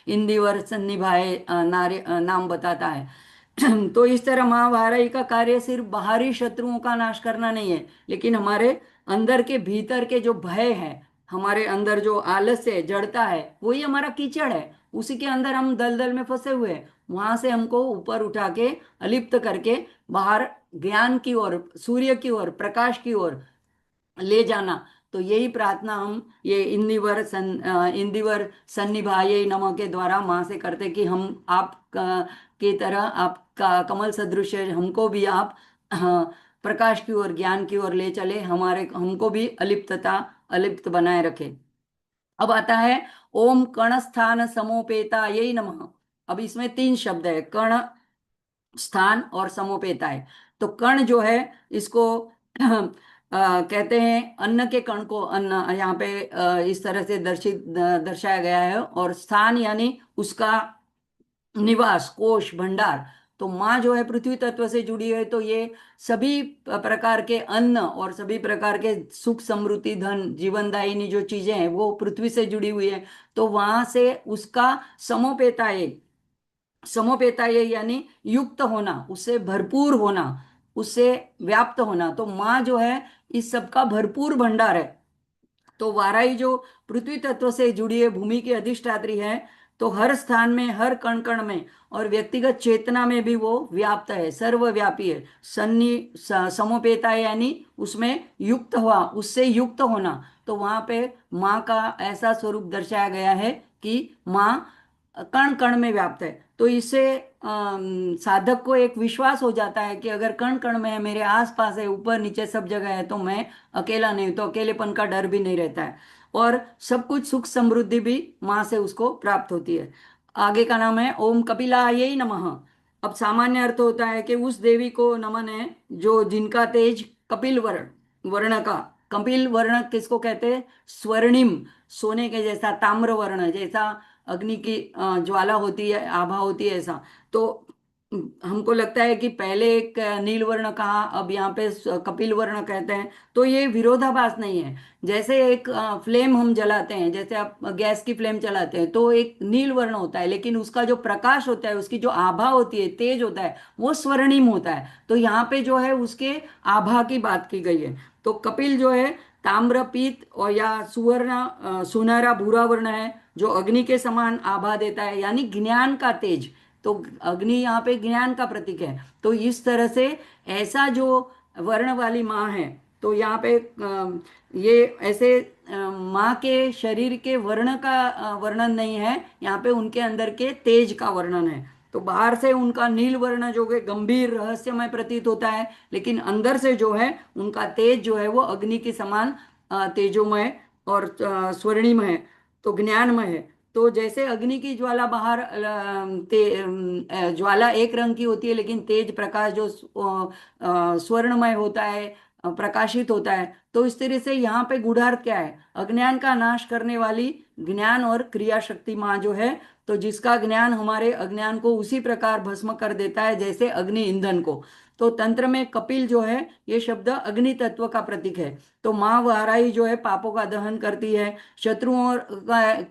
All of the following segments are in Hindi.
इंदिवर सन्निभाए नारे नाम बताता है। तो इस तरह महावाराही का कार्य सिर्फ बाहरी शत्रुओं का नाश करना नहीं है, लेकिन हमारे अंदर के भीतर के जो भय है, हमारे अंदर जो आलस्य है, जड़ता है, वही हमारा कीचड़ है। उसी के अंदर हम दलदल में फंसे हुए हैं। वहां से हमको ऊपर उठा के अलिप्त करके बाहर ज्ञान की ओर, सूर्य की ओर, प्रकाश की ओर ले जाना। तो यही प्रार्थना हम ये इंदिवर सन्निभाये नमः के द्वारा माँ से करते कि हम आप की तरह, आपका कमल सदृश है, हमको भी आप प्रकाश की ओर, ज्ञान की ओर ले चले, हमारे हमको भी अलिप्तता, अलिप्त बनाए रखे। अब आता है ओम कण स्थान समोपेता यही नमः। अब इसमें तीन शब्द है, कण, स्थान और समोपेताय। तो कण जो है, इसको कहते हैं अन्न के कण को, अन्न यहाँ पे इस तरह से दर्शाया गया है। और स्थान यानी उसका निवास, कोश, भंडार। तो माँ जो है पृथ्वी तत्व से जुड़ी है, तो ये सभी प्रकार के अन्न और सभी प्रकार के सुख, समृद्धि, धन, जीवनदायिनी जो चीजें हैं वो पृथ्वी से जुड़ी हुई है। तो वहां से उसका समोपेता, समोपेता ये यानी युक्त होना, उससे भरपूर होना, उससे व्याप्त होना। तो माँ जो है इस सबका भरपूर भंडार है। तो वाराही जो पृथ्वी तत्व से जुड़ी है, भूमि की अधिष्ठात्री है, तो हर स्थान में, हर कण कण में और व्यक्तिगत चेतना में भी वो व्याप्त है, सर्वव्यापी है। समोपेता यानी उसमें युक्त हुआ, उससे युक्त होना। तो वहां पे माँ का ऐसा स्वरूप दर्शाया गया है कि माँ कण कण में व्याप्त है। तो इससे साधक को एक विश्वास हो जाता है कि अगर कण कण में है, मेरे आसपास है, ऊपर नीचे सब जगह है, तो मैं अकेला नहीं, तो अकेलेपन का डर भी नहीं रहता है। और सब कुछ सुख समृद्धि भी माँ से उसको प्राप्त होती है। आगे का नाम है ओम कपिलायै नमः। अब सामान्य अर्थ होता है कि उस देवी को नमन है जो, जिनका तेज कपिल वर्ण, वर्ण का, कपिल वर्ण किसको कहते हैं? स्वर्णिम, सोने के जैसा, ताम्र वर्ण जैसा, अग्नि की ज्वाला होती है, आभा होती है, ऐसा। तो हमको लगता है कि पहले एक नील वर्ण कहा, अब यहाँ पे कपिल वर्ण कहते हैं। तो ये विरोधाभास नहीं है। जैसे एक फ्लेम हम जलाते हैं, जैसे आप गैस की फ्लेम चलाते हैं, तो एक नील वर्ण होता है, लेकिन उसका जो प्रकाश होता है, उसकी जो आभा होती है, तेज होता है, वो स्वर्णिम होता है। तो यहाँ पे जो है उसके आभा की बात की गई है। तो कपिल जो है ताम्र, पीत और या सुवर्ण, सुनहरा भूरा वर्ण है, जो अग्नि के समान आभा देता है, यानी ज्ञान का तेज। तो अग्नि यहाँ पे ज्ञान का प्रतीक है। तो इस तरह से ऐसा जो वर्ण वाली माँ है, तो यहाँ पे ये ऐसे माँ के शरीर के वर्ण का वर्णन नहीं है, यहाँ पे उनके अंदर के तेज का वर्णन है। तो बाहर से उनका नील वर्ण जो है गंभीर रहस्यमय प्रतीत होता है, लेकिन अंदर से जो है उनका तेज जो है वो अग्नि के समान तेजोमय और स्वर्णिम है, तो ज्ञानमय है। तो जैसे अग्नि की ज्वाला बाहर ज्वाला एक रंग की होती है, लेकिन तेज प्रकाश जो स्वर्णमय होता है, प्रकाशित होता है। तो इस तरह से यहाँ पे गूढ़ार्थ क्या है? अज्ञान का नाश करने वाली ज्ञान और क्रिया शक्ति माँ जो है, तो जिसका ज्ञान हमारे अज्ञान को उसी प्रकार भस्म कर देता है जैसे अग्नि ईंधन को। तो तंत्र में कपिल जो है, ये शब्द अग्नि तत्व का प्रतीक है। तो माँ वाराही जो है पापों का दहन करती है। शत्रुओं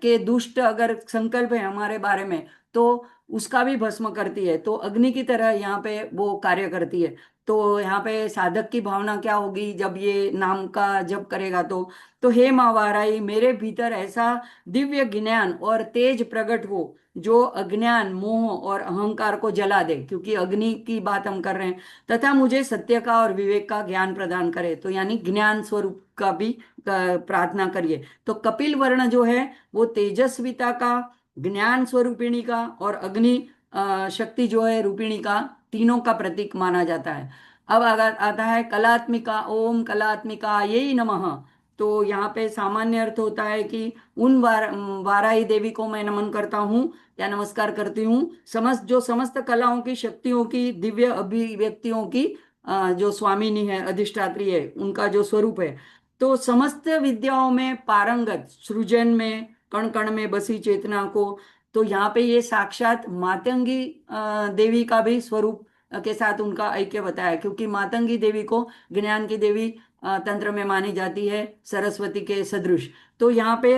के दुष्ट अगर संकल्प है हमारे बारे में, तो उसका भी भस्म करती है। तो अग्नि की तरह यहाँ पे वो कार्य करती है। तो यहाँ पे साधक की भावना क्या होगी जब ये नाम का जप करेगा? तो हे माँ वाराही, मेरे भीतर ऐसा दिव्य ज्ञान और तेज प्रकट हो जो अज्ञान, मोह और अहंकार को जला दे, क्योंकि अग्नि की बात हम कर रहे हैं। तथा मुझे सत्य का और विवेक का ज्ञान प्रदान करे, तो यानी ज्ञान स्वरूप का भी प्रार्थना करिए। तो कपिल वर्ण जो है वो तेजस्विता का, ज्ञान स्वरूपिणी का और अग्नि शक्ति जो है रूपिणी का, तीनों का प्रतीक माना जाता है। अब आता है कलात्मिका, ओम कलात्मिका यही नमः। तो यहाँ पे सामान्य अर्थ होता है कि उन वाराही देवी को मैं नमन करता हूँ या नमस्कार करती हूँ, समस्त कलाओं की, शक्तियों की, दिव्य अभिव्यक्तियों की जो स्वामिनी है, अधिष्ठात्री है, उनका जो स्वरूप है। तो समस्त विद्याओं में पारंगत, सृजन में, कण कण में बसी चेतना को। तो यहाँ पे ये साक्षात मातंगी देवी का भी स्वरूप के साथ उनका ऐक्य बताया, क्योंकि मातंगी देवी को ज्ञान की देवी तंत्र में मानी जाती है, सरस्वती के सदृश। तो यहाँ पे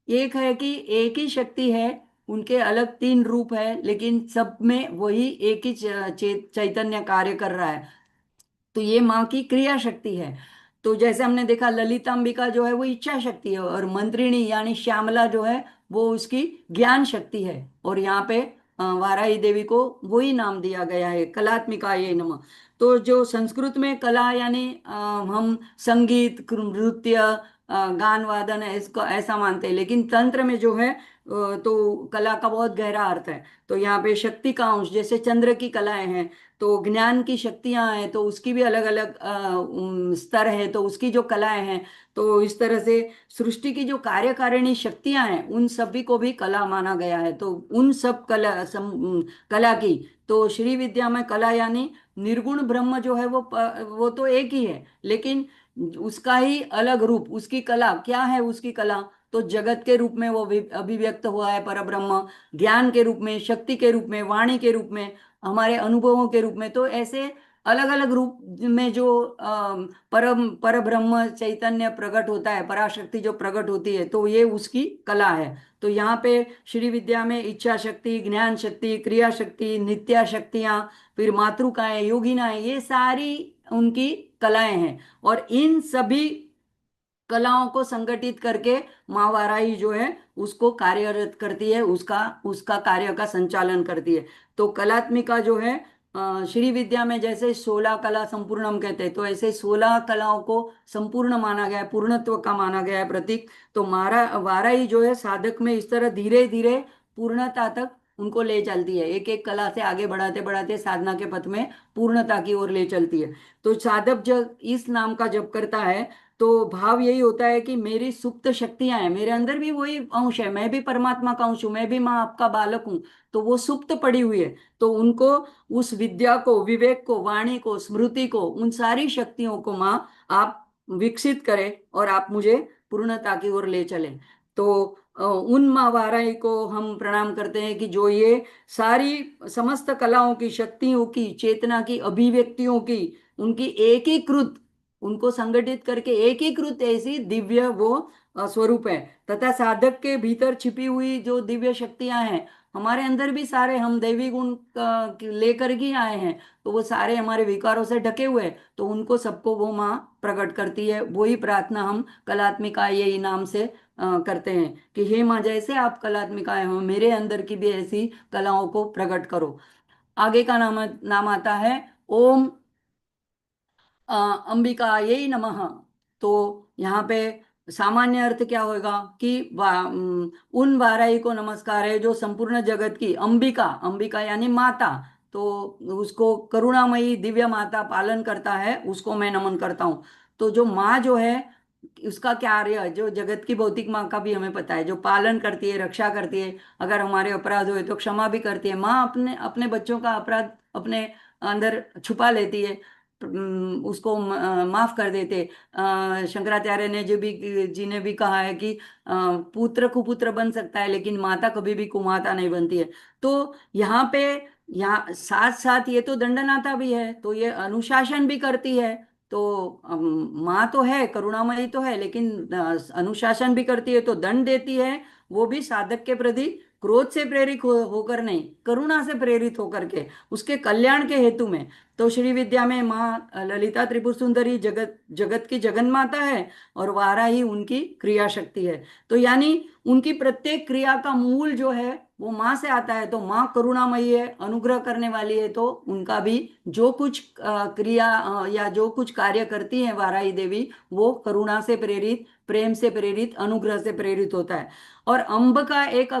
एक है कि एक ही शक्ति है, उनके अलग 3 रूप है, लेकिन सब में वही एक ही चैतन्य कार्य कर रहा है। तो ये माँ की क्रिया शक्ति है। तो जैसे हमने देखा, ललितांबिका जो है वो इच्छा शक्ति है, और मंत्रिणी यानी श्यामला जो है वो उसकी ज्ञान शक्ति है। और यहाँ पे वाराही देवी को वही नाम दिया गया है, कलात्मिका ये नमः। तो जो संस्कृत में कला यानी हम संगीत, नृत्य, गान वादन है, इसको ऐसा मानते हैं, लेकिन तंत्र में जो है तो कला का बहुत गहरा अर्थ है। तो यहाँ पे शक्ति का अंश, जैसे चंद्र की कलाएं हैं, तो ज्ञान की शक्तियां हैं, तो उसकी भी अलग अलग स्तर है, तो उसकी जो कलाएं हैं, तो इस तरह से सृष्टि की जो कार्यकारिणी शक्तियां हैं उन सभी को भी कला माना गया है। तो उन सब कला की, तो श्री विद्या में कला यानी निर्गुण ब्रह्म जो है वो तो एक ही है, लेकिन उसका ही अलग रूप, उसकी कला क्या है, उसकी कला तो जगत के रूप में वो अभिव्यक्त हुआ है परब्रह्म, ज्ञान के रूप में, शक्ति के रूप में, वाणी के रूप में, हमारे अनुभवों के रूप में। तो ऐसे अलग अलग रूप में जो पर ब्रह्म चैतन्य प्रकट होता है, पराशक्ति जो प्रकट होती है, तो ये उसकी कला है। तो यहाँ पे श्री विद्या में इच्छा शक्ति, ज्ञान शक्ति, क्रिया शक्ति, नित्या शक्तियाँ, फिर मातृकाएं, योगिनाएं, ये सारी उनकी कलाएं हैं। और इन सभी कलाओं को संगठित करके माँ वाराही जो है उसको कार्यरत करती है, उसका उसका कार्य का संचालन करती है। तो कलात्मिका जो है, श्री विद्या में जैसे 16 कला संपूर्णम कहते हैं, तो ऐसे 16 कलाओं को संपूर्ण माना गया है, पूर्णत्व का माना गया है प्रतीक। तो मारा वाराही जो है साधक में इस तरह धीरे धीरे पूर्णता तक उनको ले चलती है, एक एक कला से आगे बढ़ाते बढ़ाते साधना के पथ में पूर्णता की ओर ले चलती है। तो साधक जब इस नाम का जप करता है, तो भाव यही होता है कि मेरी सुप्त शक्तियां हैं, मेरे अंदर भी वही अंश है, मैं भी परमात्मा का अंश हूं, मैं भी माँ आपका बालक हूं। तो वो सुप्त पड़ी हुई है, तो उनको, उस विद्या को, विवेक को, वाणी को, स्मृति को, उन सारी शक्तियों को माँ आप विकसित करें और आप मुझे पूर्णता की ओर ले चलें। तो उन माँ वाराही को हम प्रणाम करते हैं कि जो ये सारी समस्त कलाओं की, शक्तियों की, चेतना की, अभिव्यक्तियों की, उनकी एकीकृत, उनको संगठित करके एकीकृत ऐसी दिव्य वो स्वरूप है। तथा साधक के भीतर छिपी हुई जो दिव्य शक्तियां हैं, हमारे अंदर भी सारे हम दैवी गुण लेकर ही आए हैं, तो वो सारे हमारे विकारों से ढके हुए हैं, तो उनको सबको वो माँ प्रकट करती है। वही प्रार्थना हम कलात्मिका ये नाम से करते हैं कि हे माँ, जैसे आप कलात्मिकाएं हो, मेरे अंदर की भी ऐसी कलाओं को प्रकट करो। आगे का नाम नाम आता है ओम अंबिका यही नमः। तो यहाँ पे सामान्य अर्थ क्या होगा कि उन वाराही को नमस्कार है जो संपूर्ण जगत की अंबिका, अंबिका यानी माता, तो उसको करुणामयी दिव्य माता पालन करता है, उसको मैं नमन करता हूँ। तो जो माँ जो है, उसका कार्य है, जो जगत की भौतिक माँ का भी हमें पता है, जो पालन करती है, रक्षा करती है, अगर हमारे अपराध हुए तो क्षमा भी करती है। माँ अपने अपने बच्चों का अपराध अपने अंदर छुपा लेती है, उसको माफ कर देते। शंकराचार्य ने जो भी जी ने भी कहा है कि पुत्र कुपुत्र बन सकता है, लेकिन माता कभी भी कुमाता नहीं बनती है। तो यहाँ पे, यहाँ साथ साथ ये तो दंडनाथा भी है, तो ये अनुशासन भी करती है। तो माँ तो है, करुणामयी तो है, लेकिन अनुशासन भी करती है, तो दंड देती है, वो भी साधक के प्रति क्रोध से प्रेरित होकर नहीं, करुणा से प्रेरित होकर के, उसके कल्याण के हेतु में। तो श्री विद्या में माँ ललिता त्रिपुर सुंदरी जगत जगत की जगन माता है, और वाराही उनकी क्रिया शक्ति है। तो यानी उनकी प्रत्येक क्रिया का मूल जो है वो माँ से आता है। तो माँ करुणामयी है, अनुग्रह करने वाली है, तो उनका भी जो कुछ क्रिया या जो कुछ कार्य करती है वाराही देवी, वो करुणा से प्रेरित, प्रेम से प्रेरित, अनुग्रह से प्रेरित होता है। और अम्ब का एक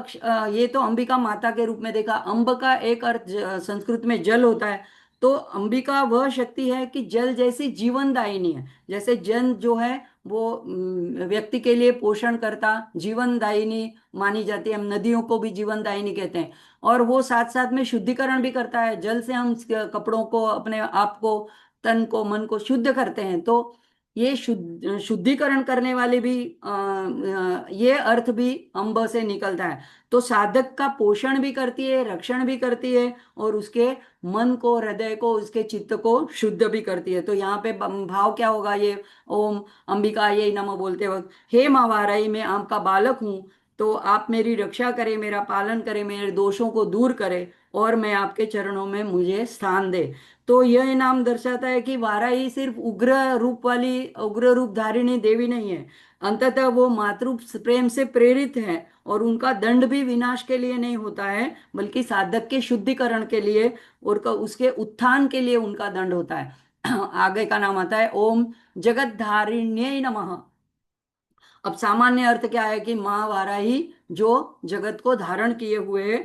ये तो अंबिका माता के रूप में देखा। अम्ब का एक अर्थ संस्कृत में जल होता है। तो अंबिका वह शक्ति है कि जल जैसी जीवनदायिनी है, जैसे जल जो है वो व्यक्ति के लिए पोषण करता, जीवनदायिनी मानी जाती है। हम नदियों को भी जीवनदायिनी कहते हैं। और वो साथ साथ में शुद्धिकरण भी करता है, जल से हम कपड़ों को, अपने आप को, तन को, मन को शुद्ध करते हैं। तो ये शुद्धिकरण करने वाले भी ये अर्थ भी अम्ब से निकलता है। तो साधक का पोषण भी करती है, रक्षण भी करती है, और उसके मन को, हृदय को, उसके चित्त को शुद्ध भी करती है। तो यहाँ पे भाव क्या होगा, ये ओम अंबिका ये नमः बोलते वक्त, हे माँ वाराही, मैं आपका बालक हूँ, तो आप मेरी रक्षा करें, मेरा पालन करें, मेरे दोषों को दूर करें, और मैं आपके चरणों में मुझे स्थान दे। तो यह नाम दर्शाता है कि वाराही सिर्फ उग्र रूप वाली, उग्र रूप धारिणी देवी नहीं है। अंततः वो मातृ प्रेम से प्रेरित है, और उनका दंड भी विनाश के लिए नहीं होता है, बल्कि साधक के शुद्धिकरण के लिए और उसके उत्थान के लिए उनका दंड होता है। आगे का नाम आता है ओम जगत धारिण्य नमः। अब सामान्य अर्थ क्या है कि माँ वाराही जो जगत को धारण किए हुए है।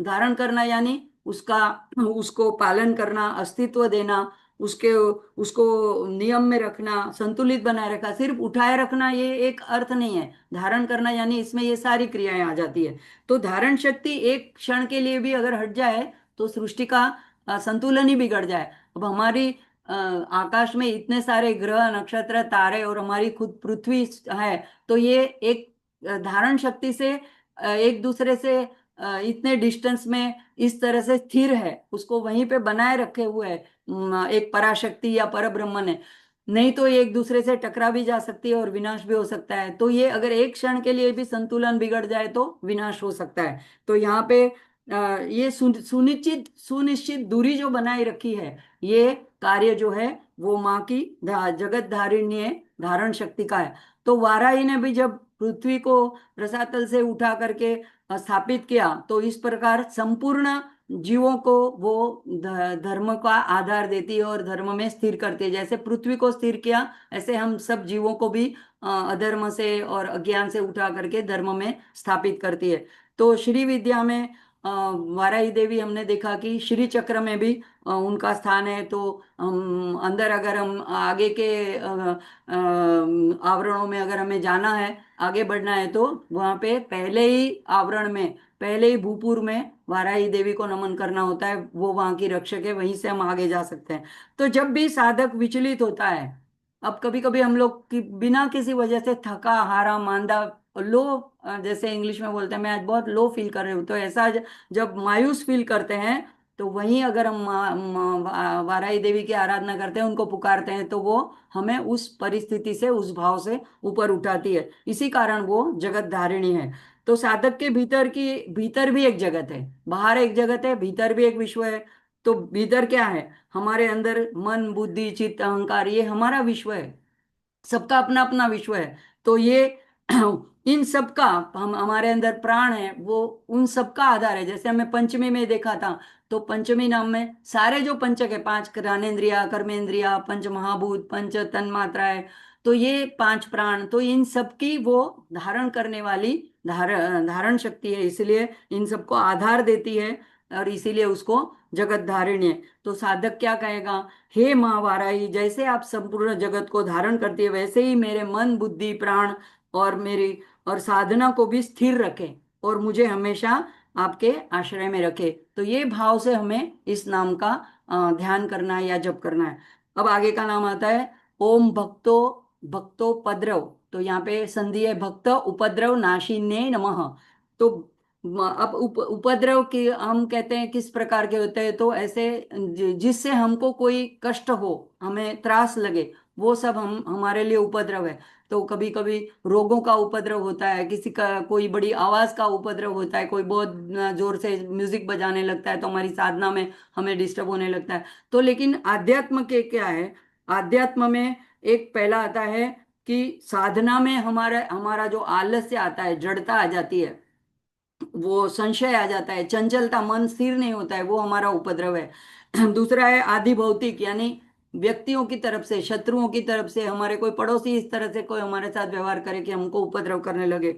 धारण करना यानी उसका, उसको पालन करना, अस्तित्व देना, उसके उसको नियम में रखना, संतुलित बनाए रखा, सिर्फ उठाए रखना ये एक अर्थ नहीं है। धारण करना यानी इसमें ये सारी क्रियाएं आ जाती है। तो धारण शक्ति एक क्षण के लिए भी अगर हट जाए तो सृष्टि का संतुलन ही बिगड़ जाए। अब हमारी आकाश में इतने सारे ग्रह, नक्षत्र, तारे, और हमारी खुद पृथ्वी है, तो ये एक धारण शक्ति से एक दूसरे से इतने डिस्टेंस में इस तरह से स्थिर है, उसको वहीं पे बनाए रखे हुए है। एक पराशक्ति या परब्रह्मन है। नहीं तो ये एक दूसरे से टकरा भी जा सकती है और विनाश भी हो सकता है। तो ये अगर एक क्षण के लिए भी संतुलन बिगड़ जाए तो विनाश हो सकता है। तो यहाँ पे ये सुनिश्चित सुनिश्चित दूरी जो बनाए रखी है, ये कार्य जो है वो माँ की जगत धारिण्य धारण शक्ति का है। तो वाराही ने भी जब पृथ्वी को रसातल से उठा करके स्थापित किया, तो इस प्रकार संपूर्ण जीवों को वो धर्म का आधार देती है और धर्म में स्थिर करती है। जैसे पृथ्वी को स्थिर किया, ऐसे हम सब जीवों को भी अधर्म से और अज्ञान से उठा करके धर्म में स्थापित करती है। तो श्री विद्या में वाराही देवी हमने देखा कि श्री चक्र में भी उनका स्थान है। तो हम अंदर अगर हम आगे के आवरणों में अगर हमें जाना है, आगे बढ़ना है, तो वहाँ पे पहले ही आवरण में, पहले ही भूपुर में वाराही देवी को नमन करना होता है। वो वहाँ की रक्षक है, वहीं से हम आगे जा सकते हैं। तो जब भी साधक विचलित होता है, अब कभी कभी हम लोग की बिना किसी वजह से थका हारा मांदा, लो, जैसे इंग्लिश में बोलते हैं मैं आज बहुत लो फील कर रही हूँ, तो ऐसा जब मायूस फील करते हैं, तो वहीं अगर हम वाराही देवी की आराधना करते हैं, उनको पुकारते हैं, तो वो हमें उस परिस्थिति से, उस भाव से ऊपर उठाती है। इसी कारण वो जगत धारिणी है। तो साधक के भीतर की, भीतर भी एक जगत है, बाहर एक जगत है, भीतर भी एक विश्व है। तो भीतर क्या है, हमारे अंदर मन, बुद्धि, चित्त, अहंकार, ये हमारा विश्व है। सबका अपना अपना विश्व है। तो ये इन सब का, हम हमारे अंदर प्राण है, वो उन सब का आधार है। जैसे हमें पंचमी में देखा था, तो पंचमी नाम में सारे जो पंचक है, पांच ज्ञानेन्द्रिया, कर्मेंद्रिया, पंच महाभूत, पंच तन्मात्राएं, तो ये पांच प्राण, तो इन सब की वो धारण करने वाली धारण शक्ति है, इसलिए इन सबको आधार देती है, और इसीलिए उसको जगत धारिणी है। तो साधक क्या कहेगा, हे माँ वाराही, जैसे आप संपूर्ण जगत को धारण करती है, वैसे ही मेरे मन, बुद्धि, प्राण और मेरी और साधना को भी स्थिर रखें, और मुझे हमेशा आपके आश्रय में रखे। तो ये भाव से हमें इस नाम का ध्यान करना है या जप करना है। अब आगे का नाम आता है ओम भक्तो भक्तोपद्रव। तो यहाँ पे संधि है, भक्त उपद्रव नाशिन्ये नमः। तो अब उपद्रव की हम कहते हैं किस प्रकार के होते हैं, तो ऐसे जिससे हमको कोई कष्ट हो, हमें त्रास लगे, वो सब हम हमारे लिए उपद्रव है। तो कभी कभी रोगों का उपद्रव होता है, किसी का कोई बड़ी आवाज का उपद्रव होता है, कोई बहुत जोर से म्यूजिक बजाने लगता है, तो हमारी साधना में हमें डिस्टर्ब होने लगता है। तो लेकिन आध्यात्म के क्या है, आध्यात्म में एक पहला आता है कि साधना में हमारा हमारा जो आलस्य आता है, जड़ता आ जाती है, वो संशय आ जाता है, चंचलता, मन स्थिर नहीं होता है, वो हमारा उपद्रव है। दूसरा है आदि भौतिक, यानी व्यक्तियों की तरफ से, शत्रुओं की तरफ से, हमारे कोई पड़ोसी इस तरह से कोई हमारे साथ व्यवहार करे कि हमको उपद्रव करने लगे,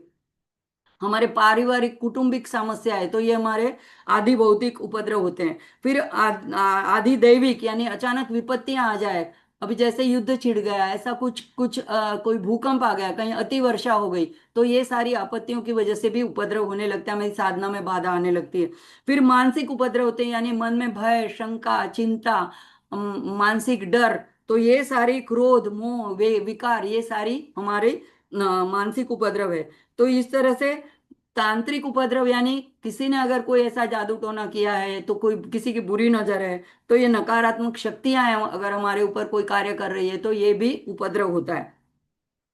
हमारे पारिवारिक कुटुंबिक समस्या है, तो ये हमारे आदि भौतिक उपद्रव होते हैं। फिर आदि दैविक, यानी अचानक विपत्तियां आ जाए, अभी जैसे युद्ध छिड़ गया, ऐसा कुछ कुछ कोई भूकंप आ गया, कहीं अति वर्षा हो गई, तो ये सारी आपत्तियों की वजह से भी उपद्रव होने लगता है, हमारी साधना में बाधा आने लगती है। फिर मानसिक उपद्रव होते हैं, यानी मन में भय, शंका, चिंता, मानसिक डर, तो ये सारी क्रोध, मोह, वे विकार, ये सारी हमारे मानसिक उपद्रव है। तो इस तरह से तांत्रिक उपद्रव, यानी किसी ने अगर कोई ऐसा जादू टोना किया है, तो कोई किसी की बुरी नजर है, तो ये नकारात्मक शक्तियां हैं, अगर हमारे ऊपर कोई कार्य कर रही है, तो ये भी उपद्रव होता है।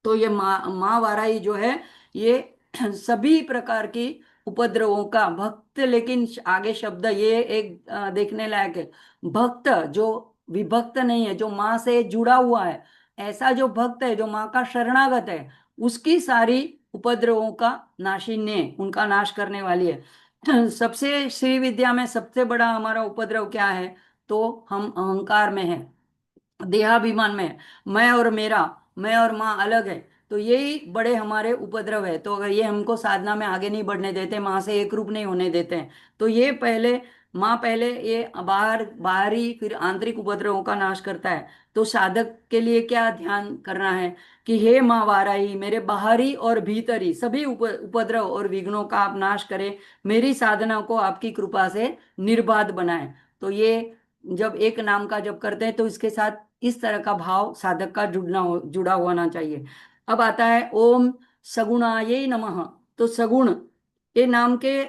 तो ये माँ वाराही जो है, ये सभी प्रकार की उपद्रवों का भक्त, लेकिन आगे शब्द ये एक देखने लायक है, भक्त जो विभक्त नहीं है, जो माँ से जुड़ा हुआ है, ऐसा जो भक्त है जो माँ का शरणागत है, उसकी सारी उपद्रवों का नाशिन्य, उनका नाश करने वाली है। सबसे श्री विद्या में सबसे बड़ा हमारा उपद्रव क्या है? तो हम अहंकार में है, देहाभिमान में है, मैं और मेरा, मैं और माँ अलग है। तो यही बड़े हमारे उपद्रव है। तो अगर ये हमको साधना में आगे नहीं बढ़ने देते, माँ से एक रूप नहीं होने देते हैं, तो ये पहले, माँ पहले ये बाहरी फिर आंतरिक उपद्रवों का नाश करता है। तो साधक के लिए क्या ध्यान करना है कि हे माँ वाराही, मेरे बाहरी और भीतरी सभी उपद्रव और विघ्नों का आप नाश करें, मेरी साधना को आपकी कृपा से निर्बाध बनाएं। तो ये जब एक नाम का जप करते हैं तो इसके साथ इस तरह का भाव साधक का जुड़ा होना चाहिए। अब आता है ओम सगुणाय नमः। तो सगुण, ये नाम के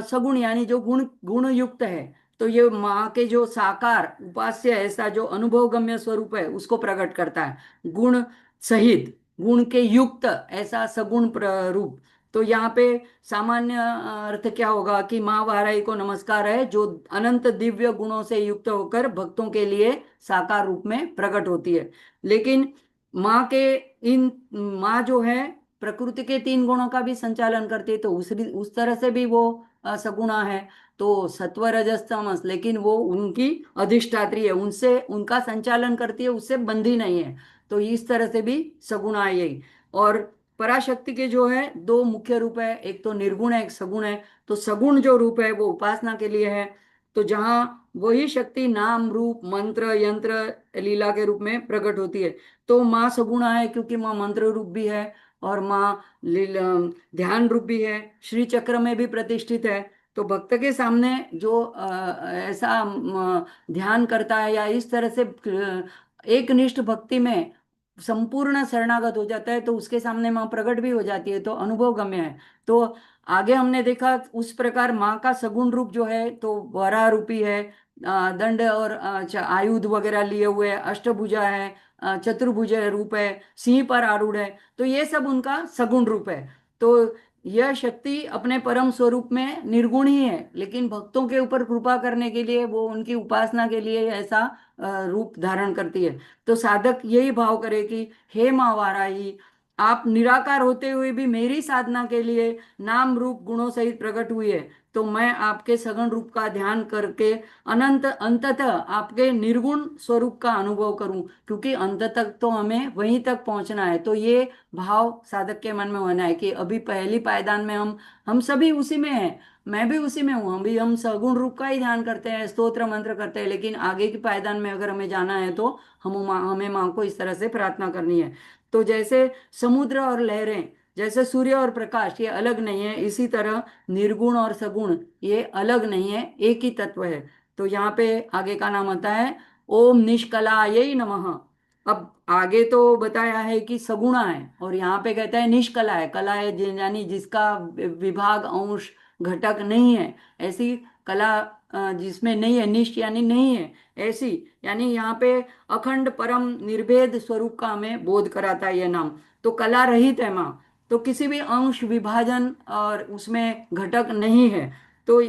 सगुण यानी जो गुण गुण युक्त है, तो ये माँ के जो साकार उपास्य ऐसा जो अनुभव गम्य स्वरूप है उसको प्रकट करता है, गुण सहित, गुण के युक्त ऐसा सगुण रूप। तो यहाँ पे सामान्य अर्थ क्या होगा कि माँ वाराही को नमस्कार है, जो अनंत दिव्य गुणों से युक्त होकर भक्तों के लिए साकार रूप में प्रकट होती है। लेकिन माँ के इन, माँ जो है प्रकृति के तीन गुणों का भी संचालन करती है, तो उस तरह से भी वो सगुणा है। तो सत्व रजस तमस, लेकिन वो उनकी अधिष्ठात्री है, उनसे उनका संचालन करती है, उससे बंधी नहीं है। तो इस तरह से भी सगुणा है यही। और पराशक्ति के जो है दो मुख्य रूप है, एक तो निर्गुण है, एक सगुण है। तो सगुण जो रूप है वो उपासना के लिए है। तो जहाँ वही शक्ति नाम रूप मंत्र यंत्र लीला के रूप में प्रकट होती है। तो माँ सगुणा है क्योंकि माँ मंत्र रूप भी है, और माँ ध्यान रूप भी है, श्री चक्र में भी प्रतिष्ठित है। तो भक्त के सामने जो ऐसा ध्यान करता है या इस तरह से एक निष्ठ भक्ति में संपूर्ण शरणागत हो जाता है, तो उसके सामने माँ प्रकट भी हो जाती है, तो अनुभव गम्य है। तो आगे हमने देखा उस प्रकार माँ का सगुण रूप जो है तो वराह रूपी है, दंड और आयुध वगैरह लिए हुए है, अष्टभुजा है, चतुर्भुज रूप है, सिंह पर आरूढ़ है। तो ये सब उनका सगुण रूप है। तो यह शक्ति अपने परम स्वरूप में निर्गुण ही है, लेकिन भक्तों के ऊपर कृपा करने के लिए, वो उनकी उपासना के लिए ऐसा रूप धारण करती है। तो साधक यही भाव करे कि हे माँ वाराही, आप निराकार होते हुए भी मेरी साधना के लिए नाम रूप गुणों सहित प्रकट हुई है। तो मैं आपके सगुण रूप का ध्यान करके अनंत अंततः आपके निर्गुण स्वरूप का अनुभव करूं, क्योंकि अंत तक तो हमें वहीं तक पहुंचना है। तो ये भाव साधक के मन में होना है कि अभी पहली पायदान में हम सभी उसी में हैं, मैं भी उसी में हूँ, अभी हम सगुण रूप का ही ध्यान करते हैं, स्तोत्र मंत्र करते हैं, लेकिन आगे की पायदान में अगर हमें जाना है तो हमें माँ को इस तरह से प्रार्थना करनी है। तो जैसे समुद्र और लहरें, जैसे सूर्य और प्रकाश ये अलग नहीं है, इसी तरह निर्गुण और सगुण ये अलग नहीं है, एक ही तत्व है। तो यहाँ पे आगे का नाम आता है ओम निष्कलायै नमः। अब आगे तो बताया है कि सगुणा है, और यहाँ पे कहता है निष्कला है, कला है यानी जिसका विभाग अंश घटक नहीं है, ऐसी कला जिसमें नहीं है, निष्ठ यानी नहीं है, ऐसी यानी यहाँ पे अखंड परम निर्भेद स्वरूप का हमें बोध कराता है यह नाम। तो कला रहित है माँ, तो किसी भी अंश विभाजन और उसमें घटक नहीं है। तो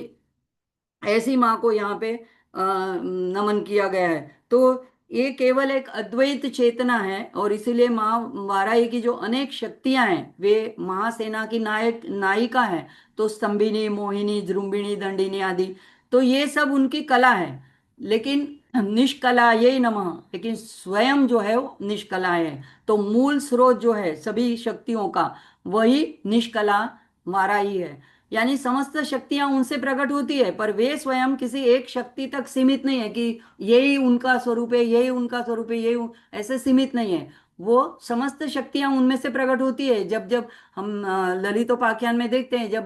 ऐसी माँ को यहाँ पे नमन किया गया है। तो ये केवल एक अद्वैत चेतना है, और इसीलिए माँ वाराही की जो अनेक शक्तियां हैं वे महासेना की नायिका है। तो स्तंभिनी मोहिनी जृंभिणी दंडिनी आदि, तो ये सब उनकी कला है। लेकिन निष्कला यही नमः, लेकिन स्वयं जो है वो निष्कला है। तो मूल स्रोत जो है सभी शक्तियों का, वही निष्कला वाराही है। यानी समस्त शक्तियां उनसे प्रकट होती है, पर वे स्वयं किसी एक शक्ति तक सीमित नहीं है कि यही उनका स्वरूप है, यही उनका स्वरूप है, ऐसे सीमित नहीं है। वो समस्त शक्तियां उनमें से प्रकट होती है। जब जब हम ललितोपाख्यान में देखते हैं, जब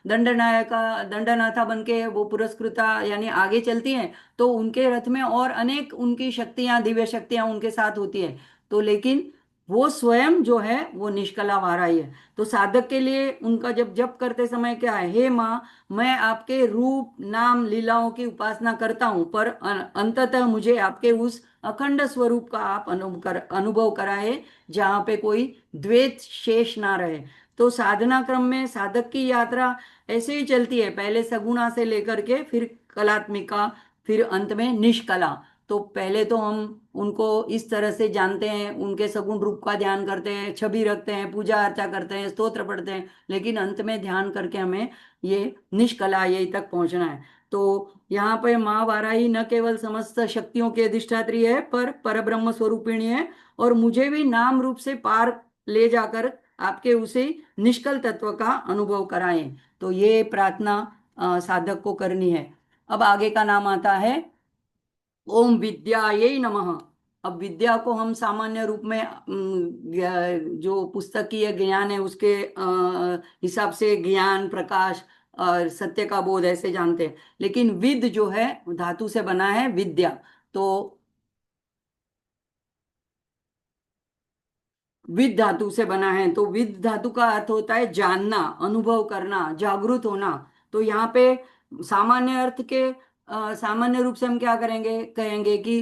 दंडनायका दंडनाथा बन के वो पुरस्कृता यानी आगे चलती हैं, तो उनके रथ में और अनेक उनकी शक्तियां, दिव्य शक्तियां उनके साथ होती है। तो लेकिन वो स्वयं जो है वो निष्कला वाराही है। तो साधक के लिए उनका जब जप करते समय क्या है, हे माँ, मैं आपके रूप नाम लीलाओं की उपासना करता हूँ, पर अंततः मुझे आपके उस अखंड स्वरूप का आप अनुभव कराए, जहाँ पे कोई द्वैत शेष ना रहे। तो साधना क्रम में साधक की यात्रा ऐसे ही चलती है, पहले सगुणा से लेकर के फिर कलात्मिका, फिर अंत में निष्कला। तो पहले तो हम उनको इस तरह से जानते हैं, उनके सगुण रूप का ध्यान करते हैं, छवि रखते हैं, पूजा अर्चा करते हैं, स्तोत्र पढ़ते हैं, लेकिन अंत में ध्यान करके हमें ये निष्कला यही तक पहुंचना है। तो यहाँ पे माँ वाराही न केवल समस्त शक्तियों की अधिष्ठात्री है, पर परब्रह्म स्वरूपिणी है, और मुझे भी नाम रूप से पार ले जाकर आपके उसे निष्कल तत्व का अनुभव कराएं। तो ये प्रार्थना साधक को करनी है। अब आगे का नाम आता है ओम विद्यायै नमः। अब विद्या को हम सामान्य रूप में जो पुस्तकीय ज्ञान है उसके हिसाब से ज्ञान, प्रकाश और सत्य का बोध ऐसे जानते हैं, लेकिन विद जो है धातु से बना है विद्या। तो विद धातु से बना है, तो विद धातु का अर्थ होता है जानना, अनुभव करना, जागरूक होना। तो यहाँ पे सामान्य अर्थ के सामान्य रूप से हम क्या करेंगे, कहेंगे कि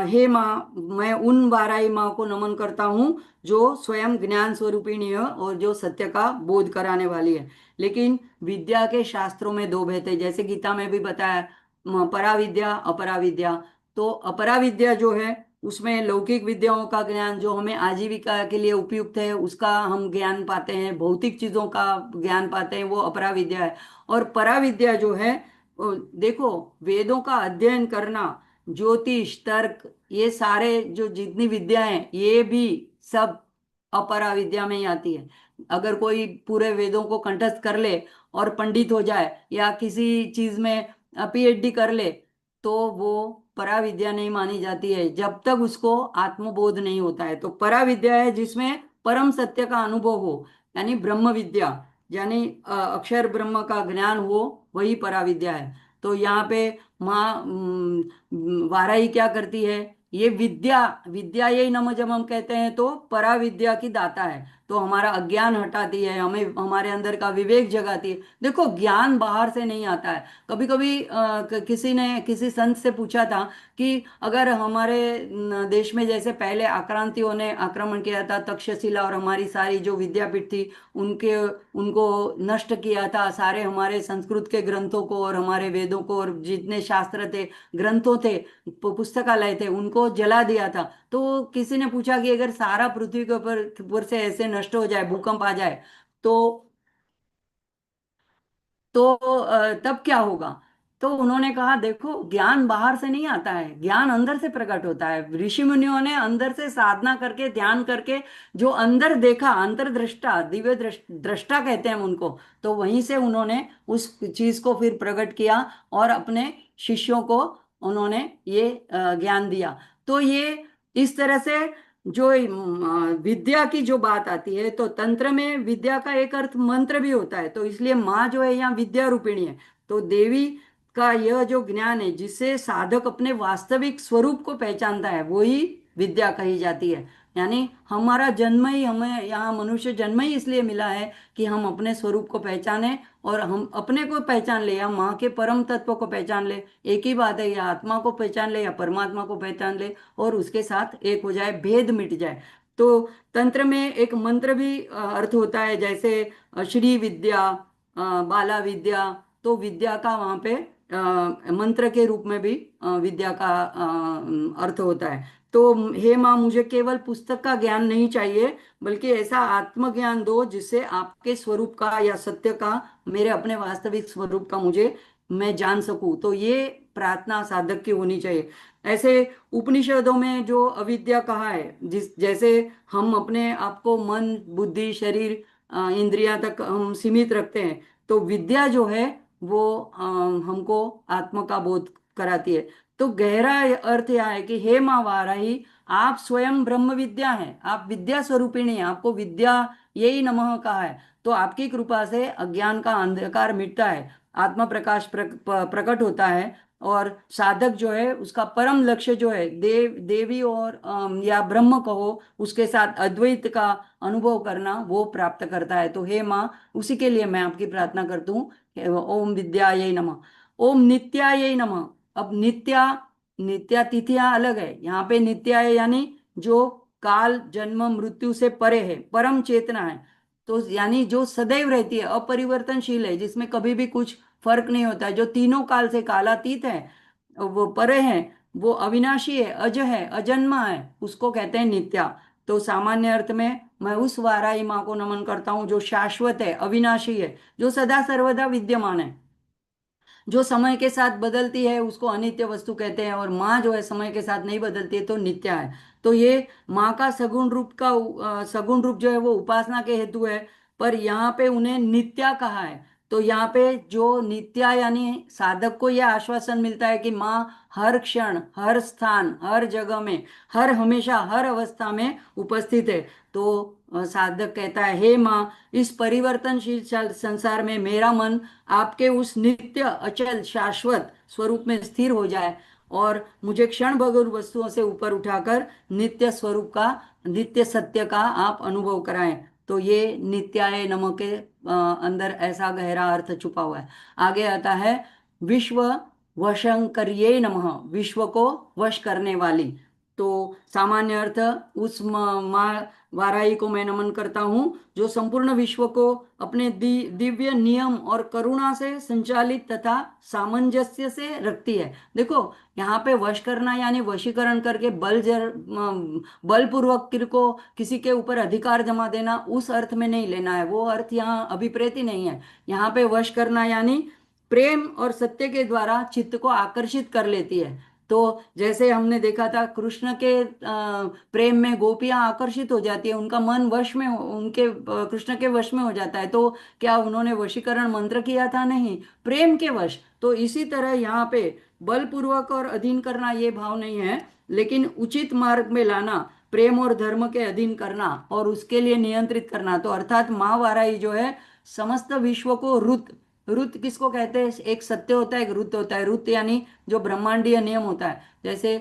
हे माँ, मैं उन बाराही माँ को नमन करता हूँ जो स्वयं ज्ञान स्वरूपिणी है और जो सत्य का बोध कराने वाली है। लेकिन विद्या के शास्त्रों में दो भेद है, जैसे गीता में भी बताया, परा विद्या अपरा विद्या। तो अपरा विद्या जो है उसमें लौकिक विद्याओं का ज्ञान जो हमें आजीविका के लिए उपयुक्त है उसका हम ज्ञान पाते हैं, भौतिक चीजों का ज्ञान पाते हैं, वो अपरा विद्या है। और परा विद्या जो है, देखो, वेदों का अध्ययन करना, ज्योतिष, तर्क, ये सारे जो जितनी विद्या हैं ये भी सब अपरा विद्या में ही आती है। अगर कोई पूरे वेदों को कंठस्थ कर ले और पंडित हो जाए या किसी चीज में पीएचडी कर ले, तो वो परा विद्या नहीं मानी जाती है जब तक उसको आत्मबोध नहीं होता है। तो परा विद्या है जिसमें परम सत्य का अनुभव हो, यानी ब्रह्म विद्या, यानी अक्षर ब्रह्म का ज्ञान हो, वही परा विद्या है। तो यहाँ पे माँ वाराही क्या करती है, ये विद्या, विद्या यही नम जब हम कहते हैं तो परा विद्या की दाता है। तो हमारा अज्ञान हटाती है, हमें हमारे अंदर का विवेक जगाती है। देखो, ज्ञान बाहर से नहीं आता है। कभी कभी किसी ने किसी संत से पूछा था कि अगर हमारे देश में जैसे पहले आक्रांतियों ने आक्रमण किया था, तक्षशिला और हमारी सारी जो विद्यापीठ थी उनके उनको नष्ट किया था, सारे हमारे संस्कृत के ग्रंथों को और हमारे वेदों को और जितने शास्त्र थे, ग्रंथों थे, पुस्तकालय थे, उनको जला दिया था। तो किसी ने पूछा कि अगर सारा पृथ्वी के ऊपर से ऐसे नष्ट हो जाए, भूकंप आ जाए, तो तब क्या होगा। तो उन्होंने कहा, देखो, ज्ञान बाहर से नहीं आता है, ज्ञान अंदर से प्रकट होता है। ऋषि मुनियों ने अंदर से साधना करके, ध्यान करके जो अंदर देखा, अंतर्दृष्टा, दिव्य दृष्टा कहते हैं हम उनको, तो वहीं से उन्होंने उस चीज को फिर प्रकट किया और अपने शिष्यों को उन्होंने ये ज्ञान दिया। तो ये इस तरह से जो विद्या की जो बात आती है, तो तंत्र में विद्या का एक अर्थ मंत्र भी होता है, तो इसलिए माँ जो है यहाँ विद्या रूपिणी है। तो देवी का यह जो ज्ञान है जिससे साधक अपने वास्तविक स्वरूप को पहचानता है, वही विद्या कही जाती है। यानी हमारा जन्म ही, हमें यहाँ मनुष्य जन्म ही इसलिए मिला है कि हम अपने स्वरूप को पहचाने और हम अपने को पहचान ले, या माँ के परम तत्व को पहचान ले। एक ही बात है, या आत्मा को पहचान ले या परमात्मा को पहचान ले, और उसके साथ एक हो जाए, भेद मिट जाए। तो तंत्र में एक मंत्र भी अर्थ होता है, जैसे श्री विद्या, बाला विद्या। तो विद्या का वहाँ पे मंत्र के रूप में भी विद्या का अर्थ होता है। तो हे माँ, मुझे केवल पुस्तक का ज्ञान नहीं चाहिए, बल्कि ऐसा आत्मज्ञान दो जिससे आपके स्वरूप का या सत्य का, मेरे अपने वास्तविक स्वरूप का मुझे, मैं जान सकूं। तो ये प्रार्थना साधक की होनी चाहिए। ऐसे उपनिषदों में जो अविद्या कहा है, जिस जैसे हम अपने आप को मन, बुद्धि, शरीर, इंद्रियां तक हम सीमित रखते हैं, तो विद्या जो है वो हमको आत्मा का बोध कराती है। तो गहरा अर्थ यह है कि हे माँ वाराही, आप स्वयं ब्रह्म विद्या हैं, आप विद्या स्वरूपिणी हैं, आपको विद्या यही नमः कहा है। तो आपकी कृपा से अज्ञान का अंधकार मिटता है, आत्मा प्रकाश प्रकट होता है, और साधक जो है उसका परम लक्ष्य जो है देवी और या ब्रह्म कहो, उसके साथ अद्वैत का अनुभव करना, वो प्राप्त करता है। तो हे माँ, उसी के लिए मैं आपकी प्रार्थना करती हूँ। ओम विद्यायै नमः। ओम नित्यायै नमः। अब नित्या, नित्या तिथियां अलग है, यहाँ पे नित्या है यानी जो काल, जन्म, मृत्यु से परे है, परम चेतना है। तो यानी जो सदैव रहती है, अपरिवर्तनशील है, जिसमें कभी भी कुछ फर्क नहीं होता है, जो तीनों काल से कालातीत है, वो परे है, वो अविनाशी है, अज है, अजन्मा है, उसको कहते हैं नित्या। तो सामान्य अर्थ में मैं उस वाराही माँ को नमन करता हूँ जो शाश्वत है, अविनाशी है, जो सदा सर्वदा विद्यमान है। जो समय के साथ बदलती है उसको अनित्य वस्तु कहते हैं, और माँ जो है समय के साथ नहीं बदलती है तो नित्य है। तो ये माँ का सगुण रूप का सगुण रूप जो है वो उपासना के हेतु है, पर यहाँ पे उन्हें नित्या कहा है। तो यहाँ पे जो नित्या यानी साधक को यह आश्वासन मिलता है कि माँ हर क्षण, हर स्थान, हर जगह में, हर हमेशा, हर अवस्था में उपस्थित है। तो साधक कहता है, हे माँ, इस परिवर्तनशील संसार में मेरा मन आपके उस नित्य अचल शाश्वत स्वरूप में स्थिर हो जाए, और मुझे क्षण भंगुर वस्तुओं से ऊपर उठाकर नित्य स्वरूप का, नित्य सत्य का आप अनुभव कराएं। तो ये नित्याय नमः के अंदर ऐसा गहरा अर्थ छुपा हुआ है। आगे आता है विश्व वशंकर्ये नमः, विश्व को वश करने वाली। तो सामान्य अर्थ, उस माँ वाराही को मैं नमन करता हूँ जो संपूर्ण विश्व को अपने दिव्य नियम और करुणा से संचालित तथा सामंजस्य से रखती है। देखो, यहाँ पे वश करना यानी वशीकरण करके बलपूर्वक को किसी के ऊपर अधिकार जमा देना, उस अर्थ में नहीं लेना है, वो अर्थ यहाँ अभिप्रेत ही नहीं है। यहाँ पे वश करना यानी प्रेम और सत्य के द्वारा चित्त को आकर्षित कर लेती है। तो जैसे हमने देखा था, कृष्ण के प्रेम में गोपियां आकर्षित हो जाती है, उनका मन वश में उनके कृष्ण के वश में हो जाता है। तो क्या उन्होंने वशीकरण मंत्र किया था? नहीं, प्रेम के वश। तो इसी तरह यहाँ पे बलपूर्वक और अधीन करना ये भाव नहीं है, लेकिन उचित मार्ग में लाना, प्रेम और धर्म के अधीन करना और उसके लिए नियंत्रित करना। तो अर्थात माँ वाराही जो है समस्त विश्व को रुत, रुत किसको कहते हैं? एक सत्य होता है, एक रुत होता है। रुत यानी जो ब्रह्मांडीय नियम होता है, जैसे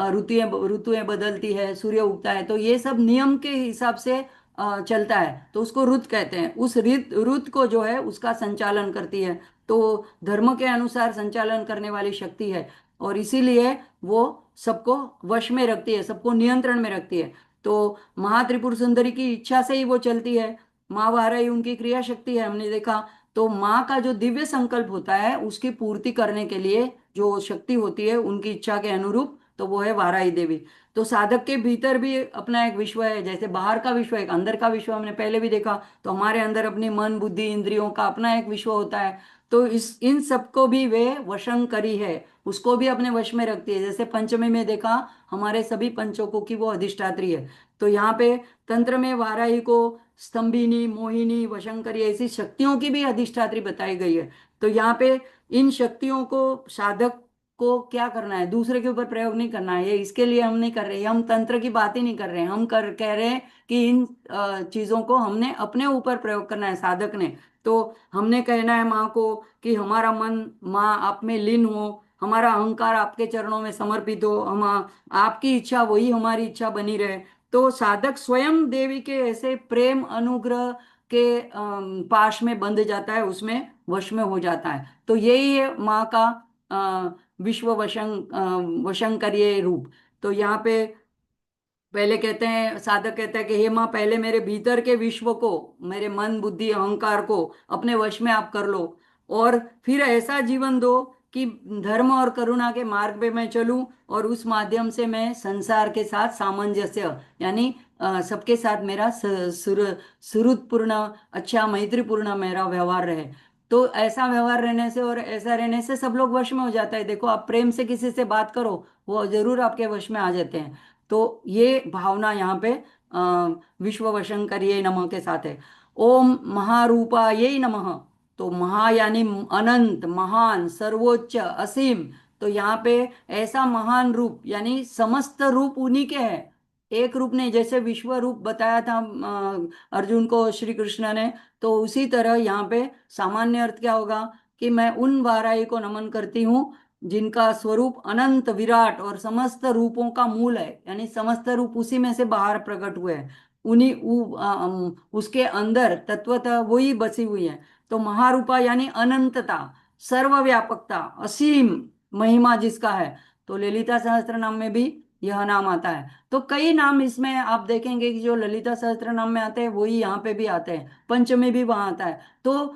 ऋतुएं ऋतुएं बदलती है, सूर्य उगता है, तो ये सब नियम के हिसाब से चलता है, तो उसको रुत कहते हैं। उस रुत रुत को जो है उसका संचालन करती है, तो धर्म के अनुसार संचालन करने वाली शक्ति है, और इसीलिए वो सबको वश में रखती है, सबको नियंत्रण में रखती है। तो महात्रिपुर सुंदरी की इच्छा से ही वो चलती है। माँ वाराही उनकी क्रिया शक्ति है, हमने देखा। तो माँ का जो दिव्य संकल्प होता है उसकी पूर्ति करने के लिए जो शक्ति होती है उनकी इच्छा के अनुरूप, तो वो है वाराही देवी। तो साधक के भीतर भी अपना एक विश्व है, जैसे बाहर का विश्व, एक अंदर का विश्व हमने पहले भी देखा। तो हमारे अंदर अपनी मन बुद्धि इंद्रियों का अपना एक विश्व होता है। तो इस इन सबको भी वे वशंकरी है, उसको भी अपने वश में रखती है। जैसे पंचमी में देखा, हमारे सभी पंचकों की वो अधिष्ठात्री है। तो यहाँ पे तंत्र में वाराही को स्तंभिनी, मोहिनी, वशंकरी ऐसी शक्तियों की भी अधिष्ठात्री बताई गई है। तो यहाँ पे इन शक्तियों को साधक को क्या करना है? दूसरे के ऊपर प्रयोग नहीं करना है। ये इसके लिए हम नहीं कर रहे, हम तंत्र की बात ही नहीं कर रहे हैं, हम कह रहे हैं कि इन चीजों को हमने अपने ऊपर प्रयोग करना है, साधक ने। तो हमने कहना है माँ को कि हमारा मन माँ आप में लीन हो, हमारा अहंकार आपके चरणों में समर्पित हो, हम आपकी इच्छा वही हमारी इच्छा बनी रहे। तो साधक स्वयं देवी के ऐसे प्रेम अनुग्रह के पाश में बंध जाता है, उसमें वश में हो जाता है। तो यही है माँ का विश्व वशंकर्य रूप। तो यहाँ पे पहले कहते हैं, साधक कहता है कि हे माँ, पहले मेरे भीतर के विश्व को, मेरे मन बुद्धि अहंकार को अपने वश में आप कर लो, और फिर ऐसा जीवन दो कि धर्म और करुणा के मार्ग पे मैं चलूं, और उस माध्यम से मैं संसार के साथ सामंजस्य यानी सबके साथ मेरा सुहृदपूर्ण, अच्छा मैत्रीपूर्ण मेरा व्यवहार रहे। तो ऐसा व्यवहार रहने से और ऐसा रहने से सब लोग वश में हो जाता है। देखो, आप प्रेम से किसी से बात करो, वो जरूर आपके वश में आ जाते हैं। तो ये भावना यहाँ पे विश्व वशंकर्ये नमः के साथ है। ओम महारूपाये नमः। तो महा यानी अनंत, महान, सर्वोच्च, असीम। तो यहाँ पे ऐसा महान रूप यानी समस्त रूप उन्हीं के हैं, एक रूप नहीं। जैसे विश्व रूप बताया था अर्जुन को श्री कृष्ण ने, तो उसी तरह यहाँ पे सामान्य अर्थ क्या होगा कि मैं उन वाराही को नमन करती हूँ जिनका स्वरूप अनंत, विराट और समस्त रूपों का मूल है, यानी समस्त रूप उसी में से बाहर प्रकट हुए हैं, उन्हीं उसके अंदर तत्वतः वही बसी हुई है। तो महारूपा यानी अनंतता, सर्वव्यापकता, असीम महिमा जिसका है। तो ललिता सहस्त्र नाम में भी यह नाम आता है। तो कई नाम इसमें आप देखेंगे कि जो ललिता सहस्त्र नाम में आते हैं वही यहाँ पे भी आते हैं, पंचमी भी वहां आता है। तो